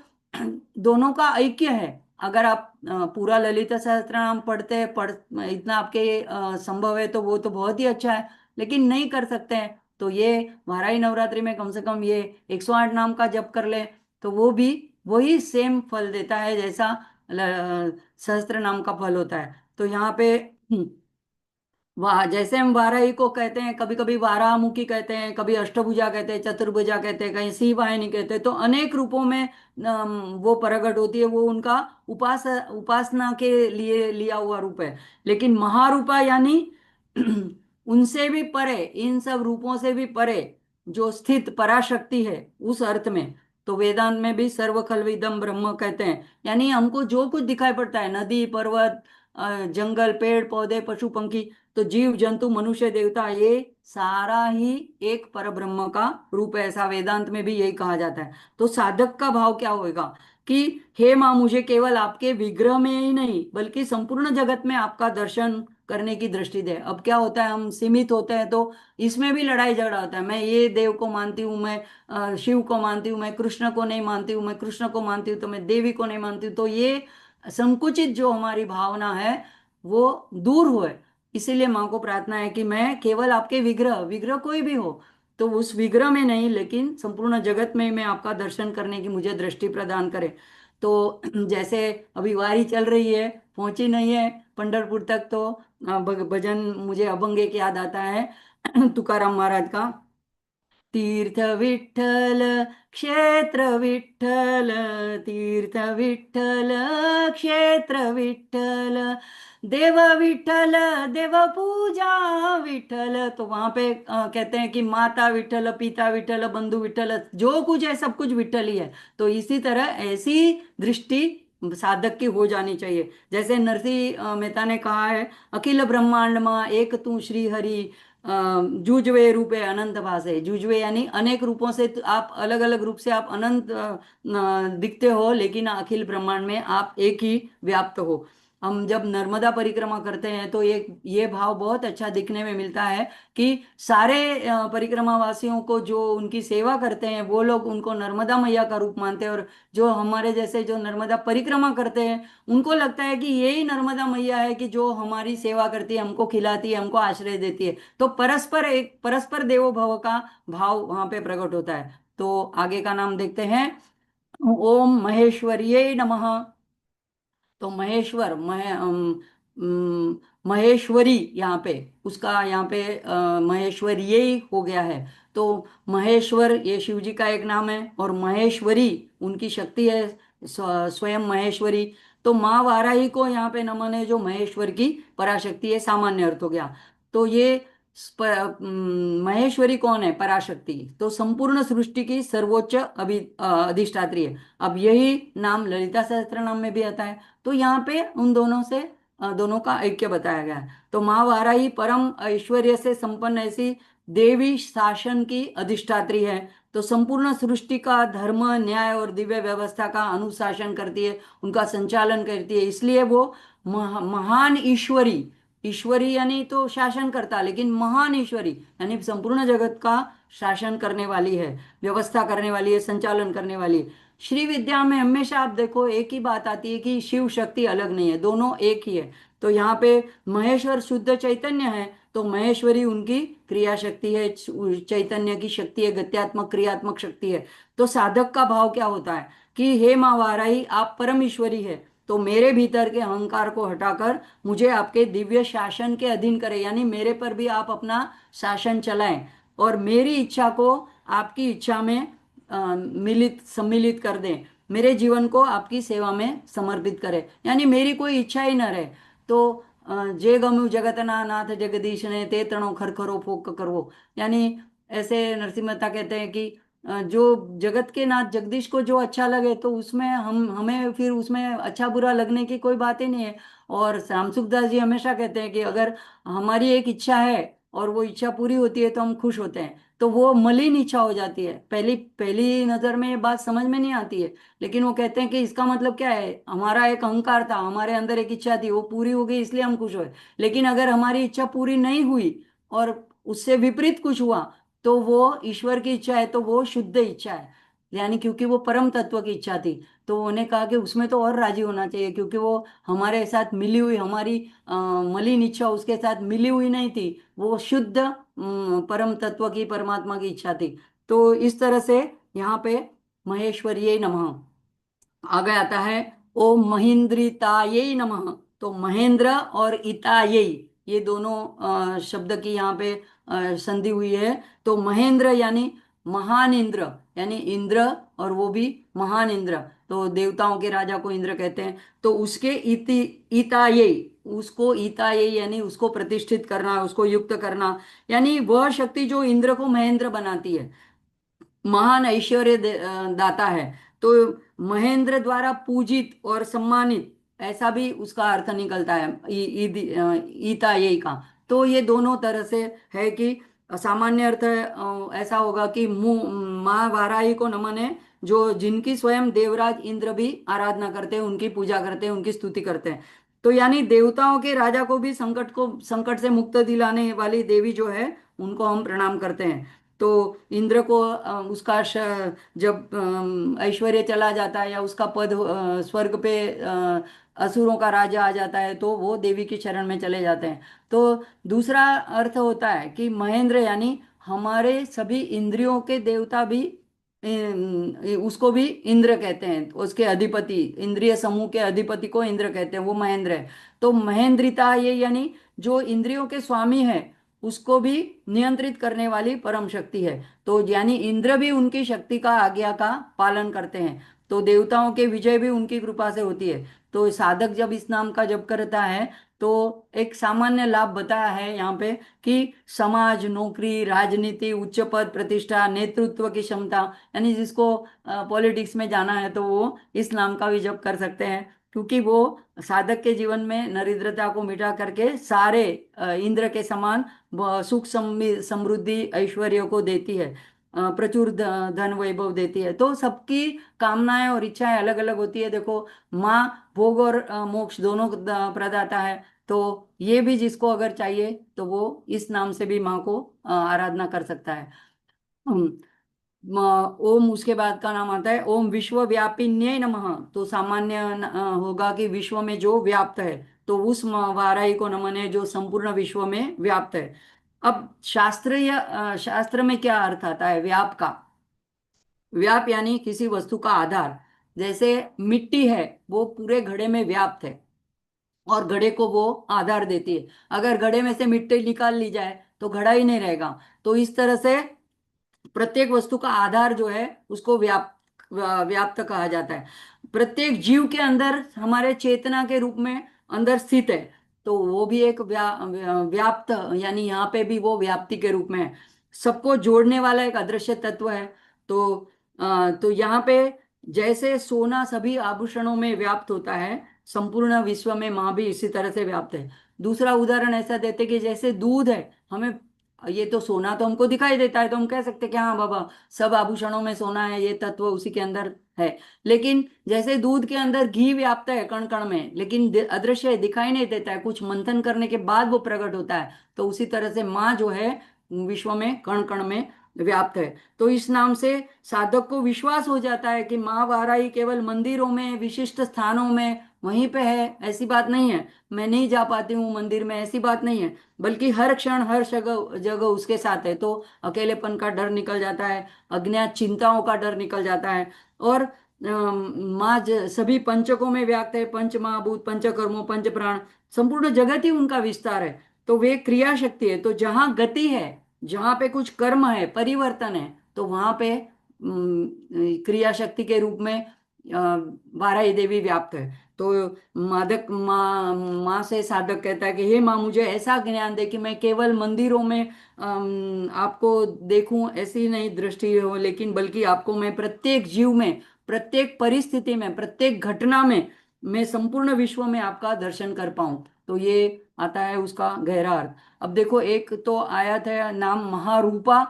दोनों का ऐक्य है। अगर आप पूरा ललिता सहस्त्र नाम पढ़ इतना आपके संभव है तो वो तो बहुत ही अच्छा है। लेकिन नहीं कर सकते हैं तो ये वाराही नवरात्रि में कम से कम ये 108 नाम का जप कर ले, तो वो भी वही सेम फल देता है जैसा सहस्त्र नाम का फल होता है। तो यहाँ पे वाह, जैसे हम वाराही को कहते हैं, कभी कभी वारामुखी कहते हैं, कभी अष्टभुजा कहते हैं, चतुर्भुजा कहते हैं, कहीं शिव वाहिनी कहते हैं, तो अनेक रूपों में वो प्रकट होती है। वो उनका उपासना के लिए लिया हुआ रूप है। लेकिन महारूपा यानी उनसे भी परे, इन सब रूपों से भी परे जो स्थित पराशक्ति है, उस अर्थ में। तो वेदांत में भी सर्व खल्विदम ब्रह्म कहते हैं, यानी हमको जो कुछ दिखाई पड़ता है, नदी पर्वत, जंगल, पेड़ पौधे, पशु पंखी, तो जीव जंतु मनुष्य देवता, ये सारा ही एक पर ब्रह्म का रूप है, ऐसा वेदांत में भी यही कहा जाता है। तो साधक का भाव क्या होगा कि हे माँ, मुझे केवल आपके विग्रह में ही नहीं बल्कि संपूर्ण जगत में आपका दर्शन करने की दृष्टि दे। अब क्या होता है, हम सीमित होते हैं तो इसमें भी लड़ाई झगड़ा होता है। मैं ये देव को मानती हूँ, मैं शिव को मानती हूँ, मैं कृष्ण को नहीं मानती हूँ, मैं कृष्ण को मानती हूँ तो मैं देवी को नहीं मानती हूँ। तो ये संकुचित जो हमारी भावना है वो दूर हुए। इसीलिए माँ को प्रार्थना है कि मैं केवल आपके विग्रह, विग्रह कोई भी हो तो उस विग्रह में नहीं लेकिन संपूर्ण जगत में मैं आपका दर्शन करने की मुझे दृष्टि प्रदान करे। तो जैसे अभी वारी चल रही है, पहुंची नहीं है पंढरपुर तक, तो भजन मुझे अभंग एक याद आता है तुकाराम महाराज का। तीर्थ विठ्ठल, क्षेत्र विठ्ठल, तीर्थ विठ्ठल, क्षेत्र विठ्ठल, देव विठ्ठल, देव पूजा विठ्ठल। तो वहां पे कहते हैं कि माता विठ्ठल, पिता विठ्ठल, बंधु विठ्ठल, जो कुछ है सब कुछ विठ्ठल ही है। तो इसी तरह ऐसी दृष्टि साधक की हो जानी चाहिए। जैसे नरसिंह मेहता ने कहा है, अखिल ब्रह्मांड माँ एक तू श्री हरि, जूझवे रूपे अनंत भाषे। जूझवे यानी अनेक रूपों से, तो आप अलग अलग रूप से आप अनंत दिखते हो, लेकिन अखिल ब्रह्मांड में आप एक ही व्याप्त हो। हम जब नर्मदा परिक्रमा करते हैं तो ये भाव बहुत अच्छा दिखने में मिलता है कि सारे परिक्रमा वासियों को जो उनकी सेवा करते हैं वो लोग उनको नर्मदा मैया का रूप मानते हैं, और जो हमारे जैसे जो नर्मदा परिक्रमा करते हैं उनको लगता है कि यही नर्मदा मैया है कि जो हमारी सेवा करती है, हमको खिलाती है, हमको आश्रय देती है। तो परस्पर, एक परस्पर देवो भव का भाव वहां पे प्रकट होता है। तो आगे का नाम देखते हैं, ओम महेश्वरिये नमः। तो महेश्वर महेश्वरी यहाँ पे, उसका यहाँ पे महेश्वरीय ही हो गया है। तो महेश्वर ये शिव जी का एक नाम है, और महेश्वरी उनकी शक्ति है, स्वयं महेश्वरी। तो माँ वाराही को यहाँ पे नमन है, जो महेश्वर की पराशक्ति है, सामान्य अर्थ हो गया। तो ये महेश्वरी कौन है? पराशक्ति। तो संपूर्ण सृष्टि की सर्वोच्च अधिष्ठात्री है। अब यही नाम ललिता सहस्त्र नाम में भी आता है। तो यहाँ पे उन दोनों से दोनों का ऐक्य बताया गया है। तो माँ वाराही परम ऐश्वर्य से संपन्न ऐसी देवी शासन की अधिष्ठात्री है। तो संपूर्ण सृष्टि का धर्म, न्याय और दिव्य व्यवस्था का अनुशासन करती है, उनका संचालन करती है। इसलिए वो महान ईश्वरी, ईश्वरी यानी तो शासन करता, लेकिन महान ईश्वरी यानी संपूर्ण जगत का शासन करने वाली है, व्यवस्था करने वाली है, संचालन करने वाली है। श्री विद्या में हमेशा आप देखो एक ही बात आती है कि शिव शक्ति अलग नहीं है, दोनों एक ही है। तो यहाँ पे महेश्वर शुद्ध चैतन्य है, तो महेश्वरी उनकी क्रिया शक्ति है, चैतन्य की शक्ति है, गत्यात्मक क्रियात्मक शक्ति है। तो साधक का भाव क्या होता है कि हे माँ वाराही, आप परम ईश्वरी है, तो मेरे भीतर के अहंकार को हटाकर मुझे आपके दिव्य शासन के अधीन करें, यानी मेरे पर भी आप अपना शासन चलाएं, और मेरी इच्छा को आपकी इच्छा में मिलित सम्मिलित कर दें, मेरे जीवन को आपकी सेवा में समर्पित करें, यानी मेरी कोई इच्छा ही न रहे। तो जे गमु जगतना नाथ जगदीश ने ते तणो खरखरो फोक करवो, यानी ऐसे नरसिंह मेहता कहते हैं कि जो जगत के नाथ जगदीश को जो अच्छा लगे तो उसमें हमें फिर उसमें अच्छा बुरा लगने की कोई बात ही नहीं है। और श्याम सुखदास जी हमेशा कहते हैं कि अगर हमारी एक इच्छा है और वो इच्छा पूरी होती है तो हम खुश होते हैं, तो वो मलिन इच्छा हो जाती है। पहली पहली नजर में ये बात समझ में नहीं आती है, लेकिन वो कहते हैं कि इसका मतलब क्या है, हमारा एक अहंकार था, हमारे अंदर एक इच्छा थी, वो पूरी हो गई इसलिए हम खुश हुए। लेकिन अगर हमारी इच्छा पूरी नहीं हुई और उससे विपरीत कुछ हुआ, तो वो ईश्वर की इच्छा है, तो वो शुद्ध इच्छा है। यानी क्योंकि वो परम तत्व की इच्छा थी, तो उन्होंने कहा कि उसमें तो और राजी होना चाहिए, क्योंकि वो हमारे साथ मिली हुई, हमारी मलिन इच्छा उसके साथ मिली हुई नहीं थी, वो शुद्ध परम तत्व की, परमात्मा की इच्छा थी। तो इस तरह से यहाँ पे महेश्वरीय नमः। आगे आता है ओम महेंद्रितायै नमः। तो महेंद्र और इतायै, ये दोनों शब्द की यहाँ पे संधि हुई है। तो महेंद्र यानी महान इंद्र, यानी इंद्र, और वो भी महान इंद्र, तो देवताओं के राजा को इंद्र कहते हैं। तो उसके इति इतायै, उसको इतायै यानी उसको प्रतिष्ठित करना, उसको युक्त करना, यानी वह शक्ति जो इंद्र को महेंद्र बनाती है, महान ऐश्वर्य दाता है। तो महेंद्र द्वारा पूजित और सम्मानित, ऐसा भी उसका अर्थ निकलता है ईता ये का। तो ये दोनों तरह से है कि सामान्य अर्थ ऐसा होगा कि माँ वाराही को नमन है, जो जिनकी स्वयं देवराज इंद्र भी आराधना करते हैं, उनकी पूजा करते हैं, उनकी स्तुति करते हैं। तो यानी देवताओं के राजा को संकट से मुक्त दिलाने वाली देवी जो है, उनको हम प्रणाम करते हैं। तो इंद्र को जब ऐश्वर्य चला जाता है, या उसका पद स्वर्ग पे असुरों का राजा आ जाता है, तो वो देवी की शरण में चले जाते हैं। तो दूसरा अर्थ होता है कि महेंद्र यानी हमारे सभी इंद्रियों के देवता भी, उसको भी इंद्र कहते हैं, उसके अधिपति, इंद्रिय समूह के अधिपति को इंद्र कहते हैं, वो महेंद्र है। तो महेंद्रिता ये यानी जो इंद्रियों के स्वामी है, उसको भी नियंत्रित करने वाली परम शक्ति है। तो यानी इंद्र भी उनकी शक्ति का, आज्ञा का पालन करते हैं। तो देवताओं के विजय भी उनकी कृपा से होती है। तो साधक जब इस नाम का जप करता है, तो एक सामान्य लाभ बताया है यहाँ पे कि समाज, नौकरी, राजनीति, उच्च पद प्रतिष्ठा, नेतृत्व की क्षमता, यानी जिसको पॉलिटिक्स में जाना है, तो वो इस नाम का भी जप कर सकते हैं, क्योंकि वो साधक के जीवन में नरिद्रता को मिटा करके सारे इंद्र के समान सुख समृद्धि ऐश्वर्य को देती है, प्रचुर धन वैभव देती है। तो सबकी कामनाएं और इच्छाएं अलग अलग होती है। देखो, माँ भोग और मोक्ष दोनों प्रदाता है। तो ये भी जिसको अगर चाहिए, तो वो इस नाम से भी माँ को आराधना कर सकता है। ओम, उसके बाद का नाम आता है ओम विश्वव्यापिन्यै नमः। तो सामान्य होगा कि विश्व में जो व्याप्त है, तो उस वाराही को नमन है जो संपूर्ण विश्व में व्याप्त है। अब शास्त्र में क्या अर्थ आता है व्याप का? व्याप यानी किसी वस्तु का आधार। जैसे मिट्टी है, वो पूरे घड़े में व्याप्त है, और घड़े को वो आधार देती है। अगर घड़े में से मिट्टी निकाल ली जाए, तो घड़ा ही नहीं रहेगा। तो इस तरह से प्रत्येक वस्तु का आधार जो है, उसको व्याप्त कहा जाता है। प्रत्येक जीव के अंदर हमारे चेतना के रूप में अंदर स्थित है, तो वो भी एक व्याप्त, यानी यहाँ पे भी वो व्याप्ति के रूप में है। सबको जोड़ने वाला एक अदृश्य तत्व है। तो तो यहाँ पे जैसे सोना सभी आभूषणों में व्याप्त होता है, संपूर्ण विश्व में माँ भी इसी तरह से व्याप्त है। दूसरा उदाहरण ऐसा देते कि जैसे दूध है, हमें ये तो सोना तो हमको दिखाई देता है, तो हम कह सकते हैं कि हाँ बाबा, सब आभूषणों में सोना है, ये तत्व उसी के अंदर है। लेकिन जैसे दूध के अंदर घी व्याप्त है कण कण में, लेकिन अदृश्य है, दिखाई नहीं देता है, कुछ मंथन करने के बाद वो प्रकट होता है। तो उसी तरह से माँ जो है, विश्व में कण कण में व्याप्त है। तो इस नाम से साधक को विश्वास हो जाता है कि माँ वाराही केवल मंदिरों में, विशिष्ट स्थानों में वहीं पे है, ऐसी बात नहीं है। मैं नहीं जा पाती हूँ मंदिर में, ऐसी बात नहीं है, बल्कि हर क्षण हर जगह जगह उसके साथ है। तो अकेलेपन का डर निकल जाता है, अज्ञात चिंताओं का डर निकल जाता है। और माँ सभी पंचकों में व्याप्त है, पंच महाभूत, पंचकर्मों, पंच प्राण, संपूर्ण जगत ही उनका विस्तार है। तो वे क्रिया शक्ति है। तो जहाँ गति है, जहाँ पे कुछ कर्म है, परिवर्तन है, तो वहां पे क्रिया शक्ति के रूप में वाराही देवी व्याप्त है। तो माँ से साधक कहता है कि हे माँ, मुझे ऐसा ज्ञान दे कि मैं केवल मंदिरों में आपको देखूं, ऐसी नहीं दृष्टि हो, लेकिन बल्कि आपको मैं प्रत्येक जीव में, प्रत्येक परिस्थिति में, प्रत्येक घटना में, मैं संपूर्ण विश्व में आपका दर्शन कर पाऊं। तो ये आता है उसका गहरा अर्थ। अब देखो, एक तो आयत है नाम महारूपा,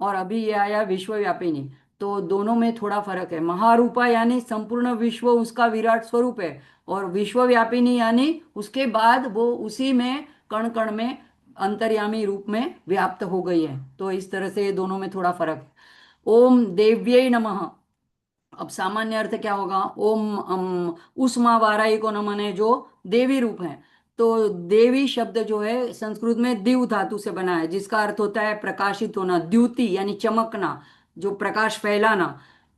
और अभी ये आया विश्वव्यापिनी। तो दोनों में थोड़ा फर्क है। महारूपा यानी संपूर्ण विश्व उसका विराट स्वरूप है, और विश्वव्यापिनी यानी उसके बाद वो उसी में कण कण में अंतर्यामी रूप में व्याप्त हो गई है। तो इस तरह से ये दोनों में थोड़ा फर्क है। ओम देव्यै नमः। अब सामान्य अर्थ क्या होगा? ओम उस माँ वाराही को नमन है जो देवी रूप है। तो देवी शब्द जो है संस्कृत में दिव धातु से बना है, जिसका अर्थ होता है प्रकाशित होना, द्युति यानी चमकना, जो प्रकाश फैलाना,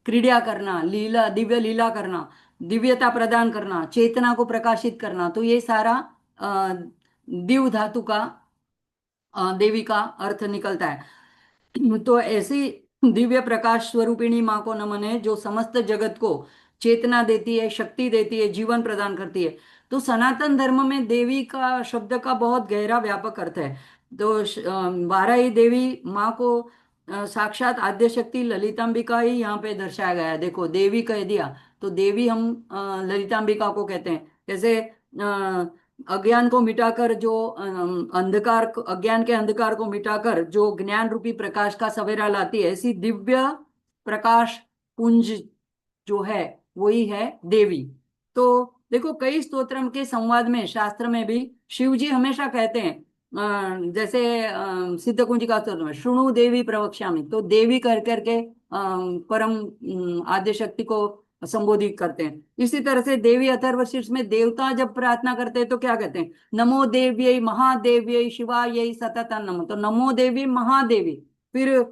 क्रीड़ा करना, लीला दिव्य लीला करना, दिव्यता प्रदान करना, चेतना को प्रकाशित करना। तो ये सारा दिव धातु का देवी का अर्थ निकलता है। तो ऐसी दिव्य प्रकाश स्वरूपिणी माँ को नमन है जो समस्त जगत को चेतना देती है, शक्ति देती है, जीवन प्रदान करती है। तो सनातन धर्म में देवी का शब्द का बहुत गहरा व्यापक अर्थ है। तो बारही देवी माँ को साक्षात आद्य शक्ति ललितांबिका ही यहाँ पे दर्शाया गया है। देखो देवी कह दिया, तो देवी हम ललितांबिका को कहते हैं। जैसे अज्ञान को मिटाकर जो अज्ञान के अंधकार को मिटाकर जो ज्ञान रूपी प्रकाश का सवेरा लाती है, ऐसी दिव्य प्रकाश पुंज जो है वही है देवी। तो देखो कई स्तोत्रम के संवाद में शास्त्र में भी शिव जी हमेशा कहते हैं, जैसे सिद्ध कुंजिका स्तोत्र में शुणु देवी प्रवक्ष्यामि, तो देवी कर करके परम आद्य शक्ति को संबोधित करते हैं। इसी तरह से देवी अथर्वशीर्ष में देवता जब प्रार्थना करते हैं तो क्या कहते हैं? नमो देव्यै महादेव्यै शिवायै सततं नमः। तो नमो देवी महादेवी। फिर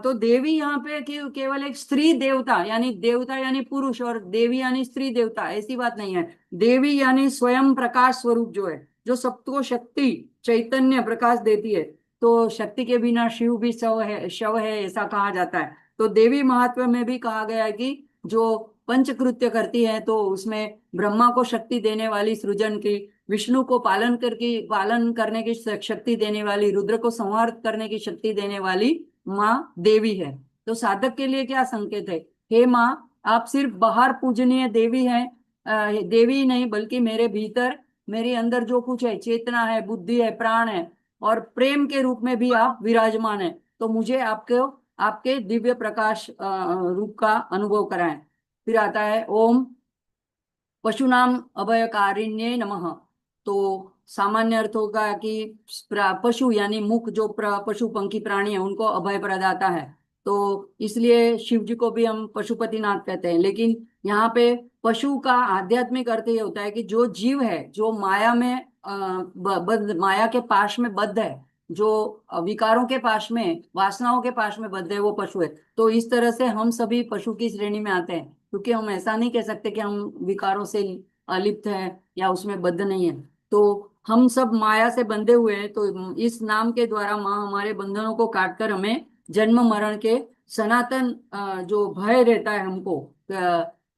तो देवी यहाँ पे केवल एक स्त्री देवता, यानी देवता यानी पुरुष और देवी यानी स्त्री देवता, ऐसी बात नहीं है। देवी यानी स्वयं प्रकाश स्वरूप जो है, जो सबको शक्ति चैतन्य प्रकाश देती है। तो शक्ति के बिना शिव भी शव है ऐसा कहा जाता है। तो देवी महात्म्य में भी कहा गया है कि जो पंचकृत्य करती है, तो उसमें ब्रह्मा को शक्ति देने वाली सृजन की, विष्णु को पालन करने की शक्ति देने वाली, रुद्र को संहार करने की शक्ति देने वाली माँ देवी है। तो साधक के लिए क्या संकेत है? हे माँ, आप सिर्फ बाहर पूजनीय देवी हैं, देवी ही नहीं बल्कि मेरे भीतर, मेरे अंदर जो कुछ है, चेतना है, बुद्धि है, प्राण है और प्रेम के रूप में भी आप विराजमान है। तो मुझे आपके दिव्य प्रकाश रूप का अनुभव कराएं। फिर आता है ओम पशुनाम अभयकारिण्ये नमः। तो सामान्य अर्थ होगा कि पशु यानी मुख, जो पशु पंखी प्राणी है उनको अभय प्रदाता है। तो इसलिए शिव जी को भी हम पशुपतिनाथ कहते हैं। लेकिन यहाँ पे पशु का आध्यात्मिक अर्थ ये होता है कि जो जीव है, जो माया में माया के पाश में बद्ध है, जो विकारों के पाश में, वासनाओं के पाश में बद्ध है, वो पशु है। तो इस तरह से हम सभी पशु की श्रेणी में आते हैं, क्योंकि हम ऐसा नहीं कह सकते कि हम विकारों से अलिप्त हैं या उसमें बद्ध नहीं है। तो हम सब माया से बंधे हुए हैं। तो इस नाम के द्वारा माँ हमारे बंधनों को काटकर हमें जन्म मरण के सनातन जो भय रहता है हमको,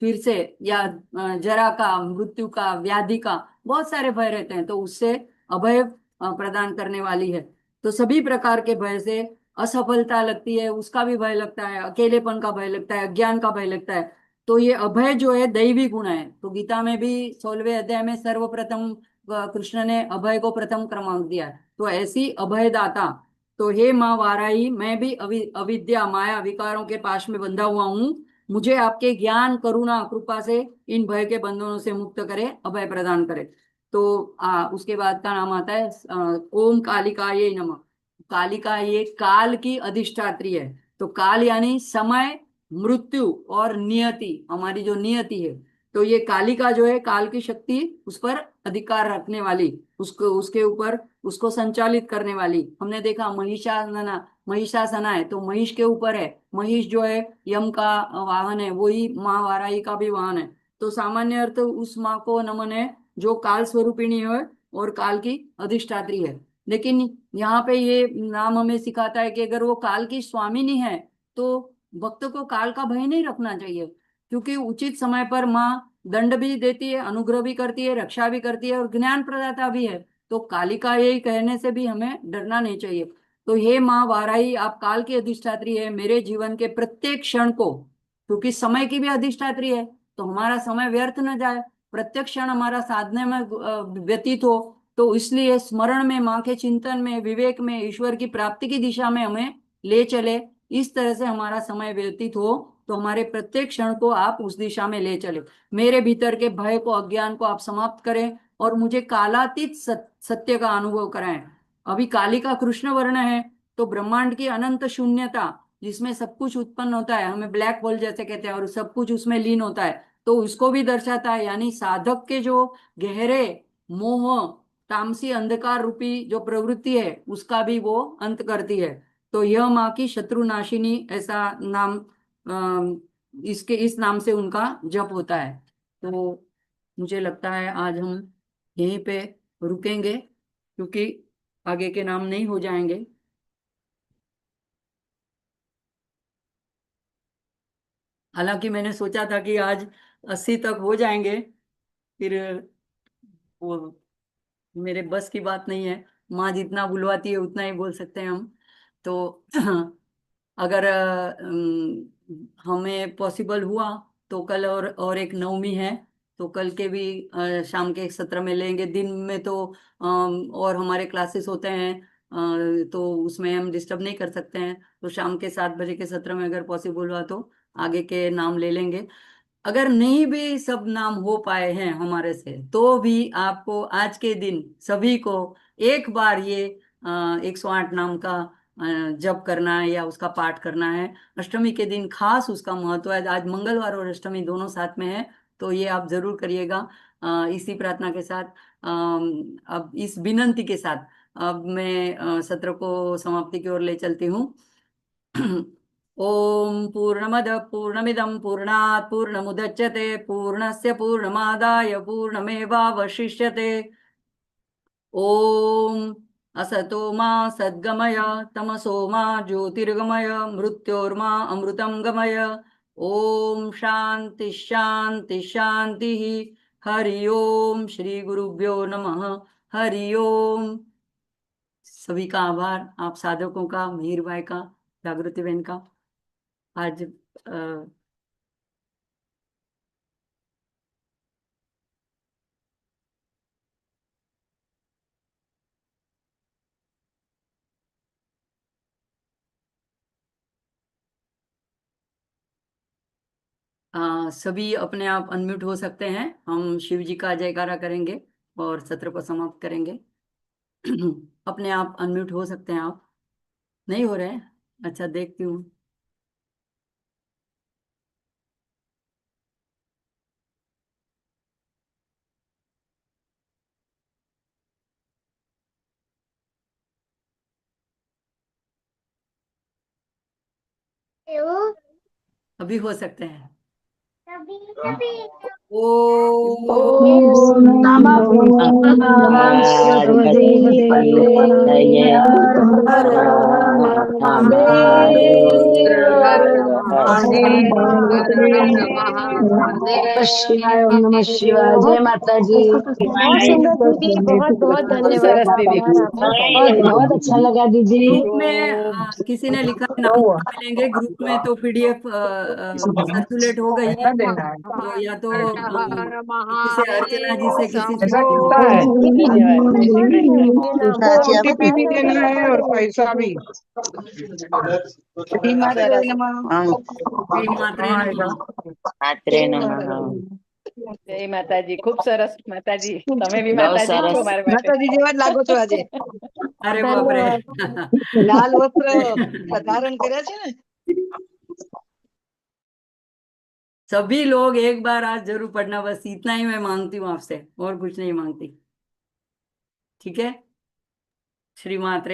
फिर से या जरा का, मृत्यु का, व्याधि का, बहुत सारे भय रहते हैं, तो उससे अभय प्रदान करने वाली है। तो सभी प्रकार के भय से, असफलता लगती है उसका भी भय लगता है, अकेलेपन का भय लगता है, अज्ञान का भय लगता है। तो ये अभय जो है दैवी गुण है। तो गीता में भी 16वें अध्याय में सर्वप्रथम कृष्ण ने अभय को प्रथम क्रमांक दिया है। तो ऐसी अभयदाता, तो हे माँ वाराही, मैं भी अविद्या माया विकारों के पाश में बंधा हुआ हूँ। मुझे आपके ज्ञान करुणा कृपा से इन भय के बंधनों से मुक्त करे, अभय प्रदान करे। तो उसके बाद का नाम आता है ओम कालिकाये नमः। कालिका ये काल की अधिष्ठात्री है। तो काल यानी समय, मृत्यु और नियति, हमारी जो नियति है। तो ये कालिका जो है काल की शक्ति, उस पर अधिकार रखने वाली, उसको उसके ऊपर उसको संचालित करने वाली। हमने देखा महिषासना है, तो महिष के ऊपर है। महिष जो है यम का वाहन है, वही माँ वाराही का भी वाहन है। तो सामान्य अर्थ उस माँ को नमन है जो काल स्वरूपिणी है और काल की अधिष्ठात्री है। लेकिन यहाँ पे ये नाम हमें सिखाता है कि अगर वो काल की स्वामिनी है तो भक्त को काल का भय नहीं रखना चाहिए, क्योंकि उचित समय पर माँ दंड भी देती है, अनुग्रह भी करती है, रक्षा भी करती है और ज्ञान प्रदाता भी है। तो कालिका यही कहने से भी हमें डरना नहीं चाहिए। तो हे माँ वाराही, आप काल की अधिष्ठात्री है, मेरे जीवन के प्रत्येक क्षण को, क्योंकि समय की भी अधिष्ठात्री है, तो हमारा समय व्यर्थ न जाए, प्रत्येक क्षण हमारा साधने में व्यतीत हो। तो इसलिए स्मरण में, माँ के चिंतन में, विवेक में, ईश्वर की प्राप्ति की दिशा में हमें ले चले, इस तरह से हमारा समय व्यतीत हो, तो हमारे प्रत्येक क्षण को आप उस दिशा में ले चले। मेरे भीतर के भय को, अज्ञान को आप समाप्त करें और मुझे कालातीत सत्य का अनुभव कराएं। अभी काली का कृष्ण वर्ण है, तो ब्रह्मांड की अनंत शून्यता जिसमें सब कुछ उत्पन्न होता है, हमें ब्लैक होल जैसे कहते हैं, और सब कुछ उसमें लीन होता है, तो उसको भी दर्शाता है। यानी साधक के जो गहरे मोह, तामसी अंधकार रूपी जो प्रवृत्ति है, उसका भी वो अंत करती है। तो यह माँ की शत्रुनाशिनी, ऐसा नाम, इसके इस नाम से उनका जप होता है। तो मुझे लगता है आज हम यहीं पे रुकेंगे, क्योंकि आगे के नाम नहीं हो जाएंगे। हालांकि मैंने सोचा था कि आज 80 तक हो जाएंगे, फिर वो मेरे बस की बात नहीं है। माँ जितना बुलवाती है उतना ही बोल सकते हैं हम। तो अगर हमें पॉसिबल हुआ तो कल और एक नवमी है, तो कल के भी शाम के एक सत्र में लेंगे। दिन में तो और हमारे क्लासेस होते हैं, तो उसमें हम डिस्टर्ब नहीं कर सकते हैं। तो शाम के 7 बजे के सत्र में अगर पॉसिबल हुआ तो आगे के नाम ले लेंगे। अगर नहीं भी सब नाम हो पाए हैं हमारे से, तो भी आपको आज के दिन सभी को एक बार ये 108 नाम का जप करना है या उसका पाठ करना है। अष्टमी के दिन खास उसका महत्व है। आज मंगलवार और अष्टमी दोनों साथ में है, तो ये आप जरूर करिएगा। इसी प्रार्थना के साथ, अब इस विनंती के साथ, अब मैं सत्र को समाप्ति की ओर ले चलती हूँ। ओम पूर्णमद पूर्णमिदं पूर्णात् पूर्णमुदच्यते पूर्णस्य पूर्णमादाय पूर्णमेवावशिष्यते। ओम असतो मा सद्गमय तमसो मा ज्योतिर्गमय मृत्योर्मा अमृतं गमय। ओम शांति शांति शांति। हरि ओम। श्री गुरुभ्यो नमः। हरि ओम। सभी का आभार, आप साधकों का, मीर भाई का, जागृति बहन का। आज सभी अपने आप अनम्यूट हो सकते हैं। हम शिव जी का जयकारा करेंगे और सत्र को समाप्त करेंगे। अपने आप अनम्यूट हो सकते हैं आप। नहीं हो रहे हैं? अच्छा, देखती हूँ। अभी हो सकते हैं। ओ ॐ नमः भगवते जय हर वासुदेवाय। हर महादेव हर हर हर महादेव, हर हर नमः महादेव। शिवाय। ओम नमः शिवाय। जय माता जी। बहुत सुंदर दीदी, बहुत बहुत बहुत धन्यवाद सरस दीदी, आभार आपका बहुत बहुत बहुत बहुत। अच्छा लगा दीदी। ग्रुप में किसी ने लिखा है नाम कहाँ मिलेंगे ग्रुप में, तो पीडीएफ सर्कुलेट हो गई है। तो या तो हर हर किसी से, अर्चना जी महादेव से, किसी से शंभो। धन्यवाद। ये नाम बहुत ओटीपी भी देना है और पैसा भी। श्री मात्रे સરસ। नमः। श्री मात्रे हाँ आएगा। नमः। માત્રે નમઃ। જય માતાજી, ખૂબ સરસ માતાજી, તમે બી બહુ માતાજી જ સરસ છો મારા માટે। માતાજી જેવા જ લાગો છો આજે। अरे बाप रे। धन्यवाद। લાલ વસ્ત્ર ધારણ કર્યા છે ને। सभी लोग एक बार आज जरूर पढ़ना, बस इतना ही मैं मांगती हूँ आपसे, और कुछ नहीं मांगती। ठीक है। श्री मात्रे